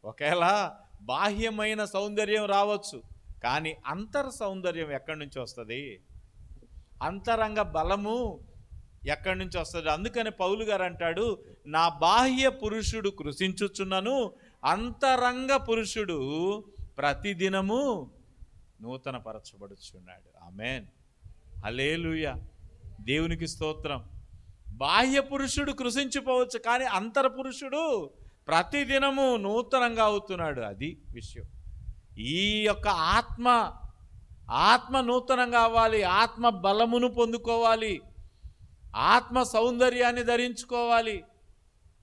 ఒకవేళ బాహ్యమైన సౌందర్యం రావచ్చు, కానీ అంతర్ సౌందర్యం ఎక్కడి నుంచి వస్తుంది? అంతరంగ బలము ఎక్కడి నుంచి వస్తుంది? అందుకని పౌలు గారు అంటాడు, నా బాహ్య పురుషుడు కృషించుచున్నను, అంతరంగ పురుషుడు ప్రతిదినము నూతన పరచబడుచున్నాడు. ఆమేన్, హల్లెలూయా, దేవునికి స్తోత్రం. బాహ్య పురుషుడు కృషించిపోవచ్చు, కానీ అంతర పురుషుడు ప్రతిదినము నూతనంగా అవుతున్నాడు. అది విషయం. ఈ యొక్క ఆత్మ నూతనంగా అవ్వాలి, ఆత్మ బలమును పొందుకోవాలి, ఆత్మ సౌందర్యాన్ని ధరించుకోవాలి.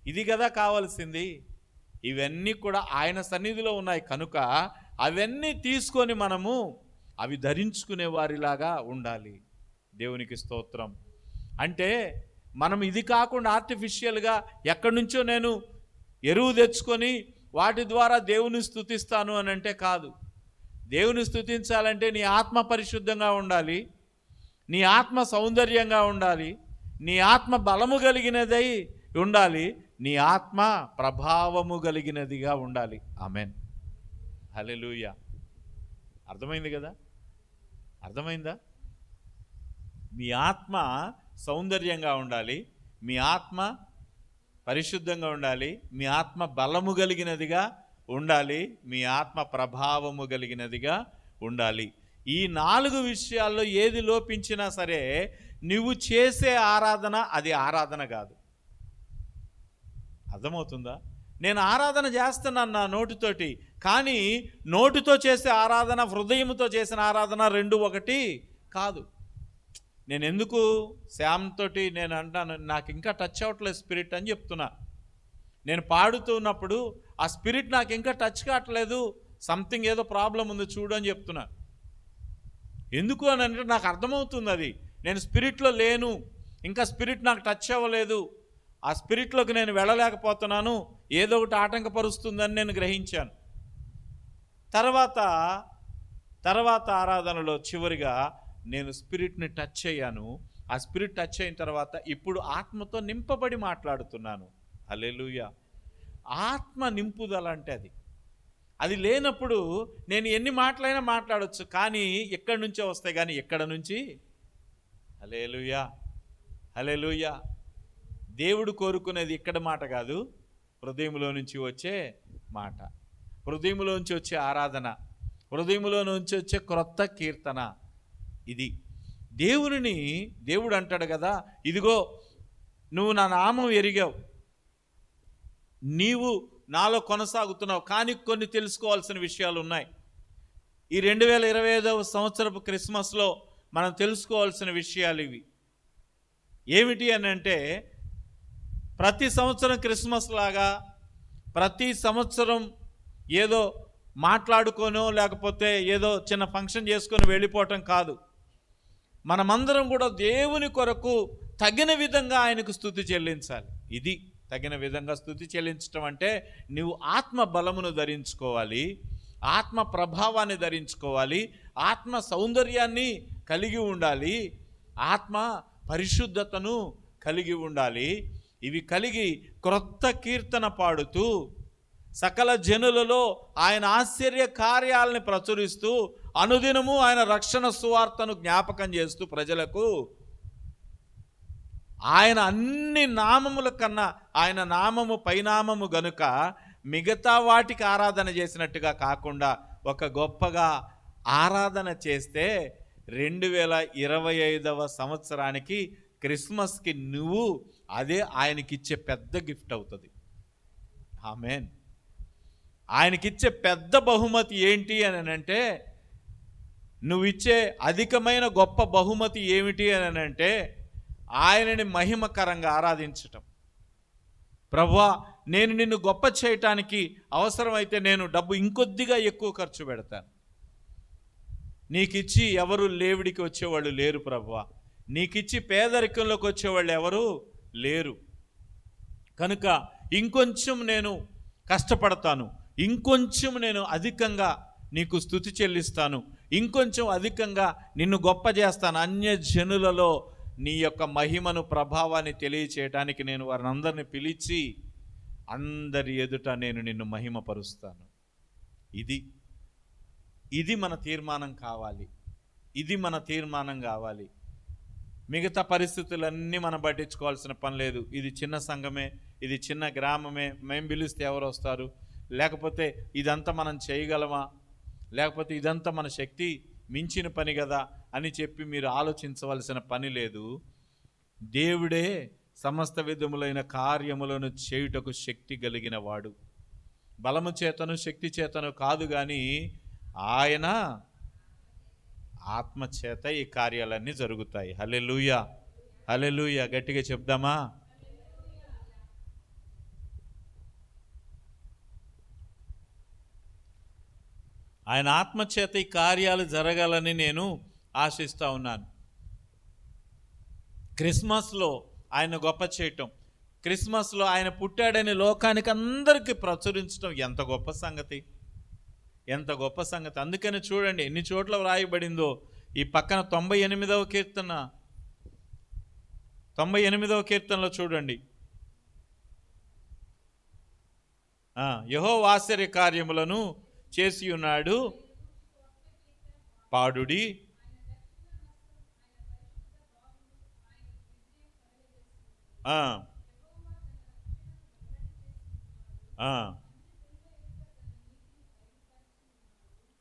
ఇది కదా కావాల్సింది. ఇవన్నీ కూడా ఆయన సన్నిధిలో ఉన్నాయి కనుక అవన్నీ తీసుకొని మనము అవి ధరించుకునే వారిలాగా ఉండాలి. దేవునికి స్తోత్రం. అంటే మనం ఇది కాకుండా ఆర్టిఫిషియల్గా ఎక్కడి నుంచో నేను ఎరువు తెచ్చుకొని వాటి ద్వారా దేవుని స్తుతిస్తాను అని అంటే కాదు. దేవుని స్తుతించాలంటే నీ ఆత్మ పరిశుద్ధంగా ఉండాలి, నీ ఆత్మ సౌందర్యంగా ఉండాలి, నీ ఆత్మ బలము కలిగినదై ఉండాలి, నీ ఆత్మ ప్రభావము కలిగినదిగా ఉండాలి. ఆమెన్, హల్లెలూయా. అర్థమైంది కదా? అర్థమైందా? మీ ఆత్మ సౌందర్యంగా ఉండాలి, మీ ఆత్మ పరిశుద్ధంగా ఉండాలి, మీ ఆత్మ బలము కలిగినదిగా ఉండాలి, మీ ఆత్మ ప్రభావము కలిగినదిగా ఉండాలి. ఈ 4 విషయాల్లో ఏది లోపించినా సరే నువ్వు చేసే ఆరాధన అది ఆరాధన కాదు. అర్థమవుతుందా? నేను ఆరాధన చేస్తున్నాను నా నోటితోటి, కానీ నోటితో చేసే ఆరాధన హృదయంతో చేసిన ఆరాధన రెండు ఒకటి కాదు. నేను ఎందుకు శ్యామ్ తోటి నేను అంటాను, నాకు ఇంకా టచ్ అవ్వట్లేదు స్పిరిట్ అని చెప్తున్నా. నేను పాడుతున్నప్పుడు ఆ స్పిరిట్ నాకు ఇంకా టచ్ కావట్లేదు, సంథింగ్ ఏదో ప్రాబ్లం ఉంది చూడు అని చెప్తున్నా. ఎందుకు అని అంటే నాకు అర్థమవుతుంది అది నేను స్పిరిట్లో లేను, ఇంకా స్పిరిట్ నాకు టచ్ అవ్వలేదు, ఆ స్పిరిట్లోకి నేను వెళ్ళలేకపోతున్నాను, ఏదో ఒకటి ఆటంకపరుస్తుందని నేను గ్రహించాను. తర్వాత ఆరాధనలో చివరిగా నేను స్పిరిట్ని టచ్ అయ్యాను. ఆ స్పిరిట్ టచ్ అయిన తర్వాత ఇప్పుడు ఆత్మతో నింపబడి మాట్లాడుతున్నాను. హల్లెలూయా. ఆత్మ నింపుదల అంటే అది లేనప్పుడు నేను ఎన్ని మాటలైనా మాట్లాడవచ్చు, కానీ ఎక్కడి నుంచో వస్తాయి, కానీ ఎక్కడ నుంచి? హల్లెలూయా, హల్లెలూయా. దేవుడు కోరుకునేది ఇక్కడ మాట కాదు, హృదయంలో నుంచి వచ్చే మాట, హృదయంలో నుంచి వచ్చే ఆరాధన, హృదయంలో నుంచి వచ్చే క్రొత్త కీర్తన. ఇది దేవుడు అంటాడు కదా, ఇదిగో నువ్వు నా నామం ఎరిగావు, నీవు నాలో కొనసాగుతున్నావు, కానీ కొన్ని తెలుసుకోవాల్సిన విషయాలు ఉన్నాయి. ఈ 2025వ సంవత్సరపు క్రిస్మస్లో మనం తెలుసుకోవాల్సిన విషయాలు ఇవి. ఏమిటి అని అంటే, ప్రతి సంవత్సరం క్రిస్మస్ లాగా ప్రతి సంవత్సరం ఏదో మాట్లాడుకోనో లేకపోతే ఏదో చిన్న ఫంక్షన్ చేసుకొని వెళ్ళిపోవటం కాదు. మనమందరం కూడా దేవుని కొరకు తగిన విధంగా ఆయనకు స్తుతి చెల్లించాలి. ఇది తగిన విధంగా స్తుతి చెల్లించటం అంటే నువ్వు ఆత్మ బలమును ధరించుకోవాలి, ఆత్మ ప్రభావాన్ని ధరించుకోవాలి, ఆత్మ సౌందర్యాన్ని కలిగి ఉండాలి, ఆత్మ పరిశుద్ధతను కలిగి ఉండాలి. ఇవి కలిగి క్రొత్త కీర్తన పాడుతూ సకల జనులలో ఆయన ఆశ్చర్య కార్యాలని ప్రచురిస్తూ అనుదినము ఆయన రక్షణ సువార్తను జ్ఞాపకం చేస్తూ ప్రజలకు ఆయన అన్ని నామముల కన్నా ఆయన నామము పైనామము గనుక మిగతా వాటికి ఆరాధన చేసినట్టుగా కాకుండా ఒక గొప్పగా ఆరాధన చేస్తే 2025వ సంవత్సరానికి క్రిస్మస్కి నువ్వు అదే ఆయనకిచ్చే పెద్ద గిఫ్ట్ అవుతుంది. ఆమేన్. ఆయనకిచ్చే పెద్ద బహుమతి ఏంటి అని అంటే, నువ్వు ఇచ్చే అధికమైన గొప్ప బహుమతి ఏమిటి అని అంటే, ఆయనని మహిమకరంగా ఆరాధించటం. ప్రభువా, నేను నిన్ను గొప్ప చేయటానికి అవసరమైతే నేను డబ్బు ఇంకొద్దిగా ఎక్కువ ఖర్చు పెడతాను. నీకిచ్చి ఎవరు లేవిడికి వచ్చేవాళ్ళు లేరు ప్రభువా, నీకిచ్చి పేదరికంలోకి వచ్చేవాళ్ళు ఎవరు లేరు. కనుక ఇంకొంచెం నేను కష్టపడతాను, ఇంకొంచెం నేను అధికంగా నీకు స్తుతి చెల్లిస్తాను, ఇంకొంచెం అధికంగా నిన్ను గొప్ప చేస్తాను. అన్యజనులలో నీ యొక్క మహిమను, ప్రభావాన్ని తెలియచేయడానికి నేను వారిని అందరిని పిలిచి అందరి ఎదుట నేను నిన్ను మహిమపరుస్తాను. ఇది మన తీర్మానం కావాలి. ఇది మన తీర్మానం కావాలి. మిగతా పరిస్థితులన్నీ మనం పట్టించుకోవాల్సిన పని లేదు. ఇది చిన్న సంఘమే, ఇది చిన్న గ్రామమే, మేము పిలిస్తే ఎవరు వస్తారు, లేకపోతే ఇదంతా మనం చేయగలమా, లేకపోతే ఇదంతా మన శక్తి మించిన పని కదా అని చెప్పి మీరు ఆలోచించవలసిన పని లేదు. దేవుడే సమస్త విధములైన కార్యములను చేయుటకు శక్తి కలిగిన వాడు. బలము చేతను శక్తి చేతను కాదు, కానీ ఆయన ఆత్మచేత ఈ కార్యాలన్నీ జరుగుతాయి. హల్లెలూయా, హల్లెలూయా. గట్టిగా చెప్దామా? ఆయన ఆత్మచేత ఈ కార్యాలు జరగాలని నేను ఆశిస్తూ ఉన్నాను. క్రిస్మస్లో ఆయన గొప్ప చేయటం, క్రిస్మస్లో ఆయన పుట్టాడని లోకానికి అందరికీ ప్రచురించడం ఎంత గొప్ప సంగతి, ఎంత గొప్ప సంగతి. అందుకని చూడండి ఎన్ని చోట్ల వ్రాయబడిందో. ఈ పక్కన 98వ కీర్తన, 98వ కీర్తనలో చూడండి, యెహోవా ఆశ్చర్య కార్యములను చేసి ఉన్నాడు, పాడుడి.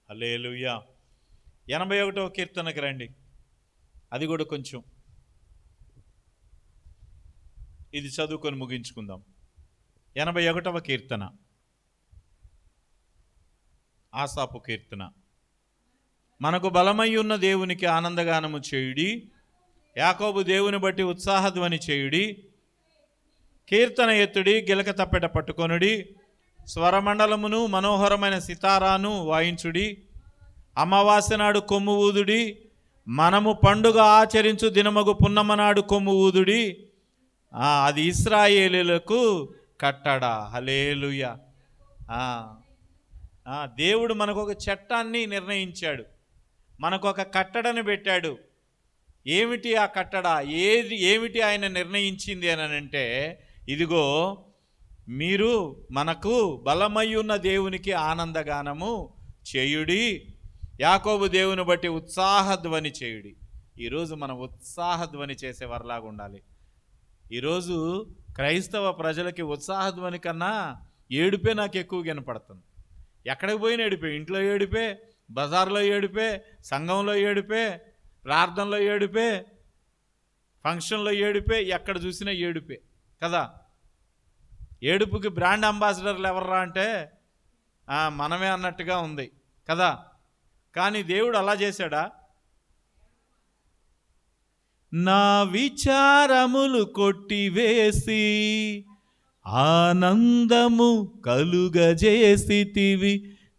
హల్లెలూయా. 81వ కీర్తనకి రండి, అది కూడా కొంచెం ఇది చదువుకొని ముగించుకుందాం. 81వ కీర్తన, ఆసాపు కీర్తన. మనకు బలమై ఉన్న దేవునికి ఆనందగానము చేయుడి, యాకోబు దేవుని బట్టి ఉత్సాహధ్వని చేయుడి. కీర్తన ఎత్తుడి, గిలక తప్పెట పట్టుకొనుడి, స్వరమండలమును మనోహరమైన సితారాను వాయించుడి. అమావాస్య నాడు కొమ్ము ఊదుడి, మనము పండుగ ఆచరించు దినమగు పున్నమనాడు కొమ్ము ఊదుడి. అది ఇశ్రాయేలీయులకు కట్టడా. హల్లెలూయా. దేవుడు మనకు ఒక చట్టాన్ని నిర్ణయించాడు, మనకు ఒక కట్టడని పెట్టాడు. ఏమిటి ఆ కట్టడ? ఏమిటి ఆయన నిర్ణయించింది అని అంటే, ఇదిగో మీరు మనకు బలమై ఉన్న దేవునికి ఆనందగానము చేయుడి, యాకోబు దేవుని బట్టి ఉత్సాహధ్వని చేయుడి. ఈరోజు మనం ఉత్సాహధ్వని చేసేవారిలాగా ఉండాలి. ఈరోజు క్రైస్తవ ప్రజలకి ఉత్సాహధ్వని కన్నా ఏడుపే నాకు ఎక్కువ వినపడుతుంది. ఎక్కడికి పోయినా ఏడిపే, ఇంట్లో ఏడిపే, బజార్లో ఏడిపే, సంఘంలో ఏడిపే, ప్రార్థనలో ఏడిపే, ఫంక్షన్లో ఏడిపే, ఎక్కడ చూసినా ఏడిపే కదా. ఏడుపుకి బ్రాండ్ అంబాసిడర్లు ఎవర్రా అంటే మనమే అన్నట్టుగా ఉంది కదా. కానీ దేవుడు అలా చేశాడా? నా విచారములు కొట్టివేసి ఆనందము కలుగజేసితివి,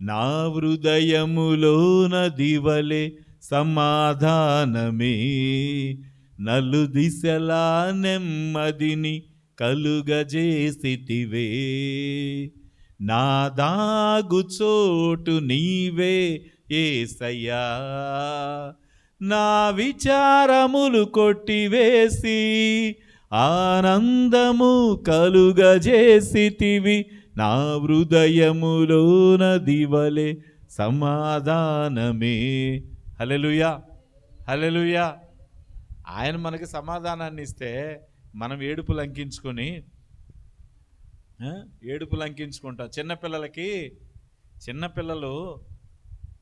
నా హృదయములోన దివలే సమాధానమే, నలు దిశలా నెమ్మదిని కలుగజేసితివే. నా దాగుచోటు నీవే యేసయ్యా, నా విచారములు కొట్టివేసి ఆనందము కలుగజేసితివి, నా హృదయములోన దివలే సమాధానమే. హల్లెలూయా, హల్లెలూయా. ఆయన మనకి సమాధానాన్ని ఇస్తే మనం ఏడుపు లంకించుకుంటాం. చిన్నపిల్లలు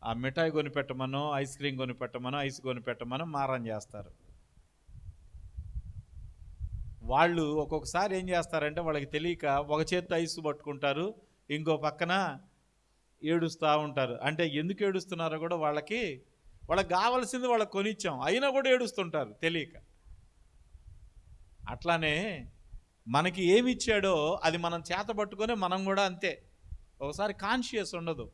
ఆ మిఠాయి కొనిపెట్టమనో, ఐస్ క్రీమ్ కొనిపెట్టమనో, ఐస్ కొనిపెట్టమనో మారం చేస్తారు. వాళ్ళు ఒక్కొక్కసారి ఏం చేస్తారంటే వాళ్ళకి తెలియక ఒక చేత్తో ఐస్ పట్టుకుంటారు, ఇంకో పక్కన ఏడుస్తూ ఉంటారు. అంటే ఎందుకు ఏడుస్తున్నారో కూడా వాళ్ళకి కావాల్సింది వాళ్ళకి కొనిచ్చాం, అయినా కూడా ఏడుస్తుంటారు తెలియక. అట్లానే మనకి ఏమి ఇచ్చాడో అది మనం చేతబట్టుకొని మనం కూడా అంతే, ఒకసారి కాన్షియస్ ఉండదు.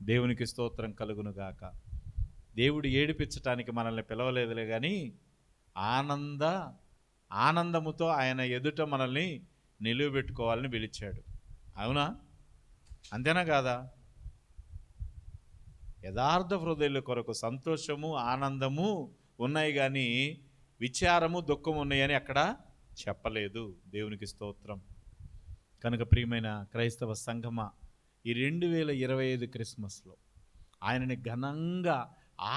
దేవునికి స్తోత్రం కలుగును గాక. దేవుడు ఏడిపించటానికి మనల్ని పిలవలేదులే కానీ ఆనందముతో ఆయన ఎదుట మనల్ని నిలువబెట్టుకోవాలని పిలిచాడు. అవునా? అంతేనా కాదా? యథార్థ హృదయుల కొరకు సంతోషము ఆనందము ఉన్నాయి కానీ విచారము దుఃఖము ఉన్నాయని అక్కడ చెప్పలేదు. దేవునికి స్తోత్రం. కనుక ప్రియమైన క్రైస్తవ సంఘమా, ఈ 2025 క్రిస్మస్లో ఆయనని ఘనంగా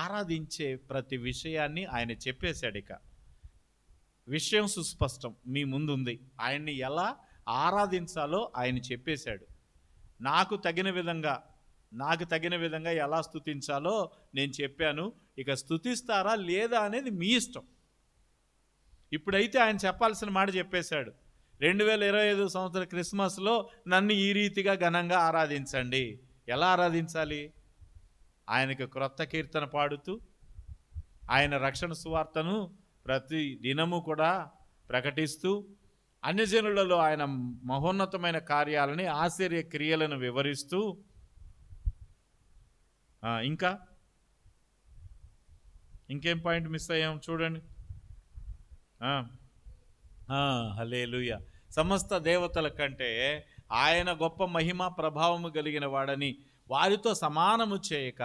ఆరాధించే ప్రతి విషయాన్ని ఆయన చెప్పేశాడు. ఇక విషయం సుస్పష్టం, మీ ముందు ఉంది. ఆయన్ని ఎలా ఆరాధించాలో ఆయన చెప్పేశాడు. నాకు తగిన విధంగా ఎలా స్తుతించాలో నేను చెప్పాను. ఇక స్తుతిస్తారా లేదా అనేది మీ ఇష్టం. ఇప్పుడైతే ఆయన చెప్పాల్సిన మాట చెప్పేశాడు. 2025 సంవత్సరం క్రిస్మస్లో నన్ను ఈ రీతిగా ఘనంగా ఆరాధించండి. ఎలా ఆరాధించాలి? ఆయనకు క్రొత్త కీర్తన పాడుతూ ఆయన రక్షణ సువార్తను ప్రతి దినము కూడా ప్రకటిస్తూ అన్యజనులలో ఆయన మహోన్నతమైన కార్యాలని, ఆశ్చర్య క్రియలను వివరిస్తూ ఇంకేం పాయింట్ మిస్ అయ్యాం చూడండి. హల్లెలూయా. సమస్త దేవతల కంటే ఆయన గొప్ప మహిమ ప్రభావము కలిగిన వాడని వారితో సమానము చేయక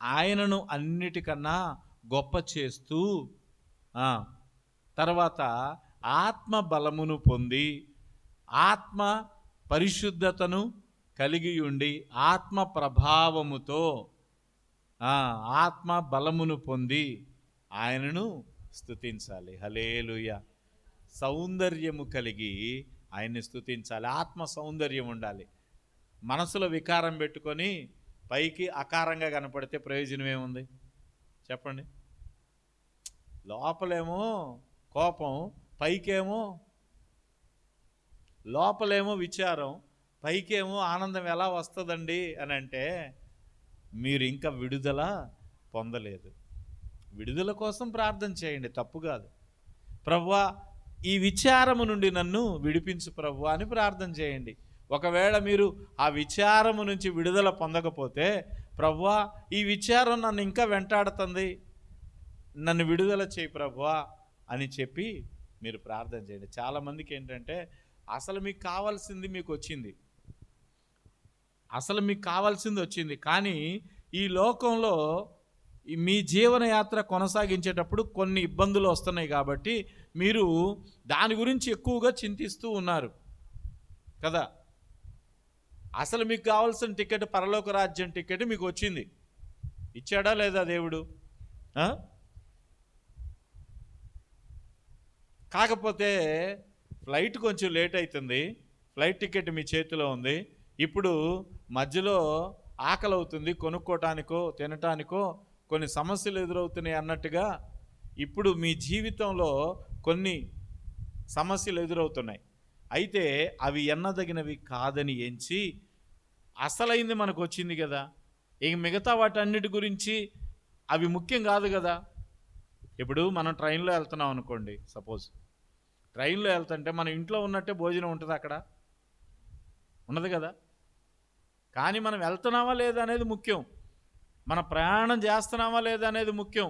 ఆయనను అన్నిటికన్నా గొప్ప చేస్తూ తర్వాత ఆత్మ బలమును పొంది ఆత్మ పరిశుద్ధతను కలిగి ఉండి ఆత్మ ప్రభావముతో ఆత్మ బలమును పొంది ఆయనను స్తుతించాలి. హల్లెలూయా. సౌందర్యము కలిగి ఆయన్ని స్తుతించాలి. ఆత్మ సౌందర్యం ఉండాలి. మనసులో వికారం పెట్టుకొని పైకి అకారంగా కనపడితే ప్రయోజనం ఏముంది చెప్పండి? లోపలేమో కోపం, పైకేమో లోపలేమో విచారం, పైకేమో ఆనందం ఎలా వస్తుందండి అని అంటే మీరు ఇంకా విడుదల పొందలేదు. విడుదల కోసం ప్రార్థన చేయండి, తప్పు కాదు. ప్రభువా ఈ విచారము నుండి నన్ను విడిపించు ప్రభువా అని ప్రార్థన చేయండి. ఒకవేళ మీరు ఆ విచారము నుంచి విడుదల పొందకపోతే, ప్రభువా ఈ విచారం నన్ను ఇంకా వెంటాడుతుంది, నన్ను విడుదల చేయి ప్రభువా అని చెప్పి మీరు ప్రార్థన చేయండి. చాలామందికి ఏంటంటే అసలు మీకు కావాల్సింది వచ్చింది, కానీ ఈ లోకంలో మీ జీవనయాత్ర కొనసాగించేటప్పుడు కొన్ని ఇబ్బందులు వస్తున్నాయి కాబట్టి మీరు దాని గురించి ఎక్కువగా చింతిస్తూ ఉన్నారు కదా. అసలు మీకు కావాల్సిన టికెట్, పరలోక రాజ్యం టికెట్ మీకు వచ్చింది. ఇచ్చాడా లేదా దేవుడు? కాకపోతే ఫ్లైట్ కొంచెం లేట్ అవుతుంది, ఫ్లైట్ టికెట్ మీ చేతిలో ఉంది. ఇప్పుడు మధ్యలో ఆకలి అవుతుంది, కొనుక్కోటానికో తినటానికో కొన్ని సమస్యలు ఎదురవుతున్నాయి అన్నట్టుగా ఇప్పుడు మీ జీవితంలో కొన్ని సమస్యలు ఎదురవుతున్నాయి. అయితే అవి ఎన్నదగినవి కాదని ఎంచి అసలైంది మనకు వచ్చింది కదా, ఇక మిగతా వాటన్నిటి గురించి అవి ముఖ్యం కాదు కదా. ఇప్పుడు మనం ట్రైన్లో వెళ్తున్నాం అనుకోండి, సపోజ్ ట్రైన్లో వెళ్తుంటే మన ఇంట్లో ఉన్నట్టే భోజనం ఉంటుంది, అక్కడ ఉన్నది కదా. కానీ మనం వెళ్తున్నామా లేదా అనేది ముఖ్యం, మన ప్రయాణం చేస్తున్నామా లేదా అనేది ముఖ్యం.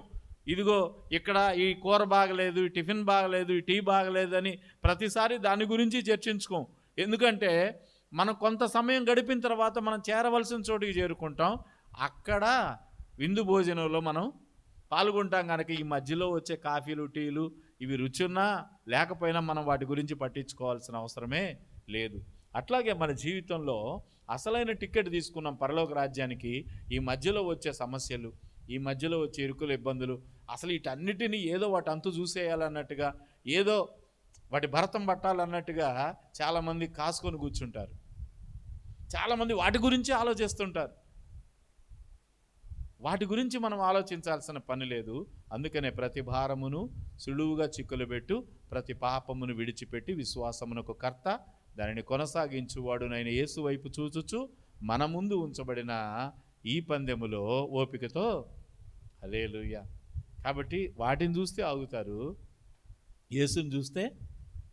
ఇదిగో ఇక్కడ ఈ కూర బాగలేదు, ఈ టిఫిన్ బాగలేదు, ఈ టీ బాగలేదు అని ప్రతిసారి దాని గురించి చర్చించుకోం. ఎందుకంటే మనం కొంత సమయం గడిపిన తర్వాత మనం చేరవలసిన చోటుకి చేరుకుంటాం, అక్కడ విందు భోజనంలో మనం పాల్గొంటాం. కనుక ఈ మధ్యలో వచ్చే కాఫీలు టీలు ఇవి రుచున్నా లేకపోయినా మనం వాటి గురించి పట్టించుకోవాల్సిన అవసరమే లేదు. అట్లాగే మన జీవితంలో అసలైన టికెట్ తీసుకున్నాం పరలోక రాజ్యానికి, ఈ మధ్యలో వచ్చే సమస్యలు, ఈ మధ్యలో వచ్చే ఇరుకుల ఇబ్బందులు, అసలు వీటన్నిటినీ ఏదో వాటి అంతు చూసేయాలన్నట్టుగా, ఏదో వాటి భరతం పట్టాలన్నట్టుగా చాలామంది కాసుకొని కూర్చుంటారు. చాలామంది వాటి గురించి ఆలోచిస్తుంటారు. వాటి గురించి మనం ఆలోచించాల్సిన పని లేదు. అందుకనే ప్రతి భారమును సులువుగా చిక్కులు పెట్టు, ప్రతి పాపమును విడిచిపెట్టి విశ్వాసమునకు కర్త దానిని కొనసాగించువాడు నైన యేసు వైపు చూచుచు మన ముందు ఉంచబడిన ఈ పందెములో ఓపికతో హల్లెలూయా. కాబట్టి వాటిని చూస్తే ఆగుతారు, యేసుని చూస్తే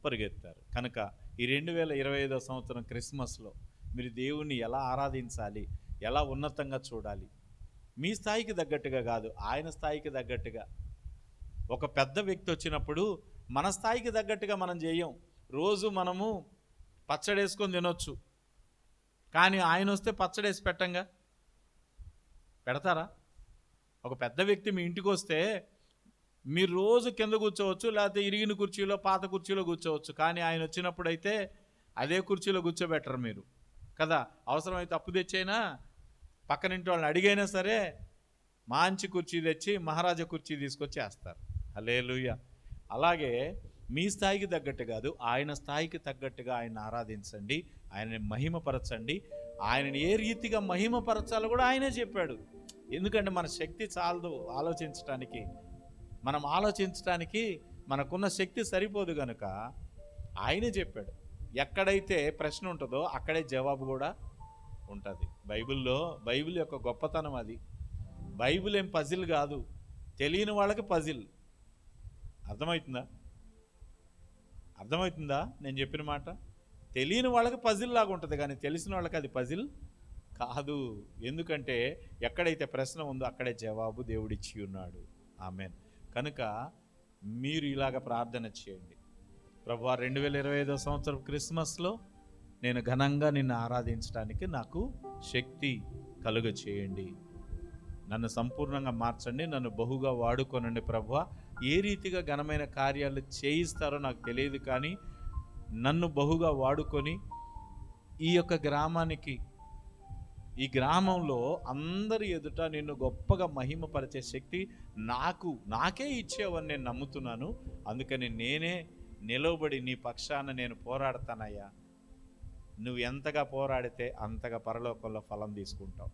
పరిగెత్తారు. కనుక ఈ 2025 సంవత్సరం క్రిస్మస్లో మీరు దేవుణ్ణి ఎలా ఆరాధించాలి, ఎలా ఉన్నతంగా చూడాలి, మీ స్థాయికి తగ్గట్టుగా కాదు, ఆయన స్థాయికి తగ్గట్టుగా. ఒక పెద్ద వ్యక్తి వచ్చినప్పుడు మన స్థాయికి తగ్గట్టుగా మనం చేయం. రోజు మనము పచ్చడేసుకొని తినొచ్చు, కానీ ఆయన వస్తే పచ్చడేసి పెట్టంగా, పెడతారా? ఒక పెద్ద వ్యక్తి మీ ఇంటికి వస్తే మీరు రోజు కింద కూర్చోవచ్చు, లేకపోతే ఇరిగిన కుర్చీలో పాత కుర్చీలో కూర్చోవచ్చు, కానీ ఆయన వచ్చినప్పుడు అయితే అదే కుర్చీలో కూర్చోబెట్టరు మీరు కదా. అవసరమైతే అప్పు తెచ్చైనా పక్కనింటి వాళ్ళని అడిగైనా సరే మంచి కుర్చీ తెచ్చి మహారాజా కుర్చీ తీసుకొచ్చి వేస్తారు. హల్లెలూయా. అలాగే మీ స్థాయికి తగ్గట్టు కాదు, ఆయన స్థాయికి తగ్గట్టుగా ఆయన ఆరాధించండి, ఆయనని మహిమపరచండి. ఆయనని ఏ రీతిగా మహిమపరచాలో కూడా ఆయనే చెప్పాడు. ఎందుకంటే మన శక్తి చాలదు ఆలోచించటానికి, మనం ఆలోచించడానికి మనకున్న శక్తి సరిపోదు కనుక ఆయనే చెప్పాడు. ఎక్కడైతే ప్రశ్న ఉంటుందో అక్కడే జవాబు కూడా ఉంటుంది. బైబిల్ యొక్క గొప్పతనం అది. బైబిల్ ఏం పజిల్ కాదు, తెలియని వాళ్ళకి పజిల్. అర్థమవుతుందా నేను చెప్పిన మాట? తెలియని వాళ్ళకి పజిల్ లాగా ఉంటుంది, కానీ తెలిసిన వాళ్ళకి అది పజిల్ కాదు. ఎందుకంటే ఎక్కడైతే ప్రశ్న ఉందో అక్కడే జవాబు దేవుడిచ్చి ఉన్నాడు. ఆమేన్. కనుక మీరు ఇలాగ ప్రార్థన చేయండి, ప్రభువా 2025 సంవత్సరం క్రిస్మస్లో నేను ఘనంగా నిన్ను ఆరాధించడానికి నాకు శక్తి కలుగ చేయండి, నన్ను సంపూర్ణంగా మార్చండి, నన్ను బహుగా వాడుకోనండి ప్రభువా. ఏ రీతిగా ఘనమైన కార్యాలు చేయిస్తారో నాకు తెలియదు, కానీ నన్ను బహుగా వాడుకొని ఈ యొక్క గ్రామానికి, ఈ గ్రామంలో అందరి ఎదుట నిన్ను గొప్పగా మహిమపరిచే శక్తి నాకే ఇచ్చేవని నేను నమ్ముతున్నాను. అందుకని నేనే నిలవబడి నీ పక్షాన నేను పోరాడతానయ్యా. నువ్వు ఎంతగా పోరాడితే అంతగా పరలోకంలో ఫలం తీసుకుంటావు.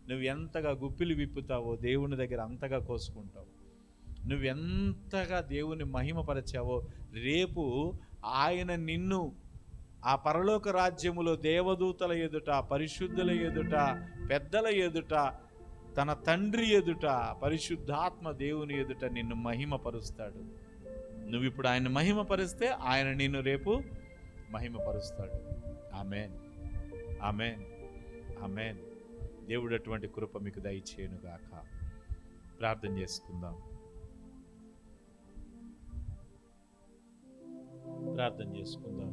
నువ్వు ఎంతగా గుప్పిలు విప్పుతావో దేవుని దగ్గర అంతగా కోసుకుంటావు. నువ్వెంతగా దేవుని మహిమపరిచావో రేపు ఆయన నిన్ను ఆ పరలోక రాజ్యములో దేవదూతల ఎదుట, పరిశుద్ధుల ఎదుట, పెద్దల ఎదుట, తన తండ్రి ఎదుట, పరిశుద్ధాత్మ దేవుని ఎదుట నిన్ను మహిమపరుస్తాడు. నువ్వు ఇప్పుడు ఆయన మహిమపరిస్తే ఆయన నిన్ను రేపు మహిమపరుస్తాడు. ఆమేన్, ఆమేన్, ఆమేన్. దేవుడు అటువంటి కృప మీకు దయచేయునుగాక. ప్రార్థన చేసుకుందాం. ప్రార్థన చేసుకుందాం.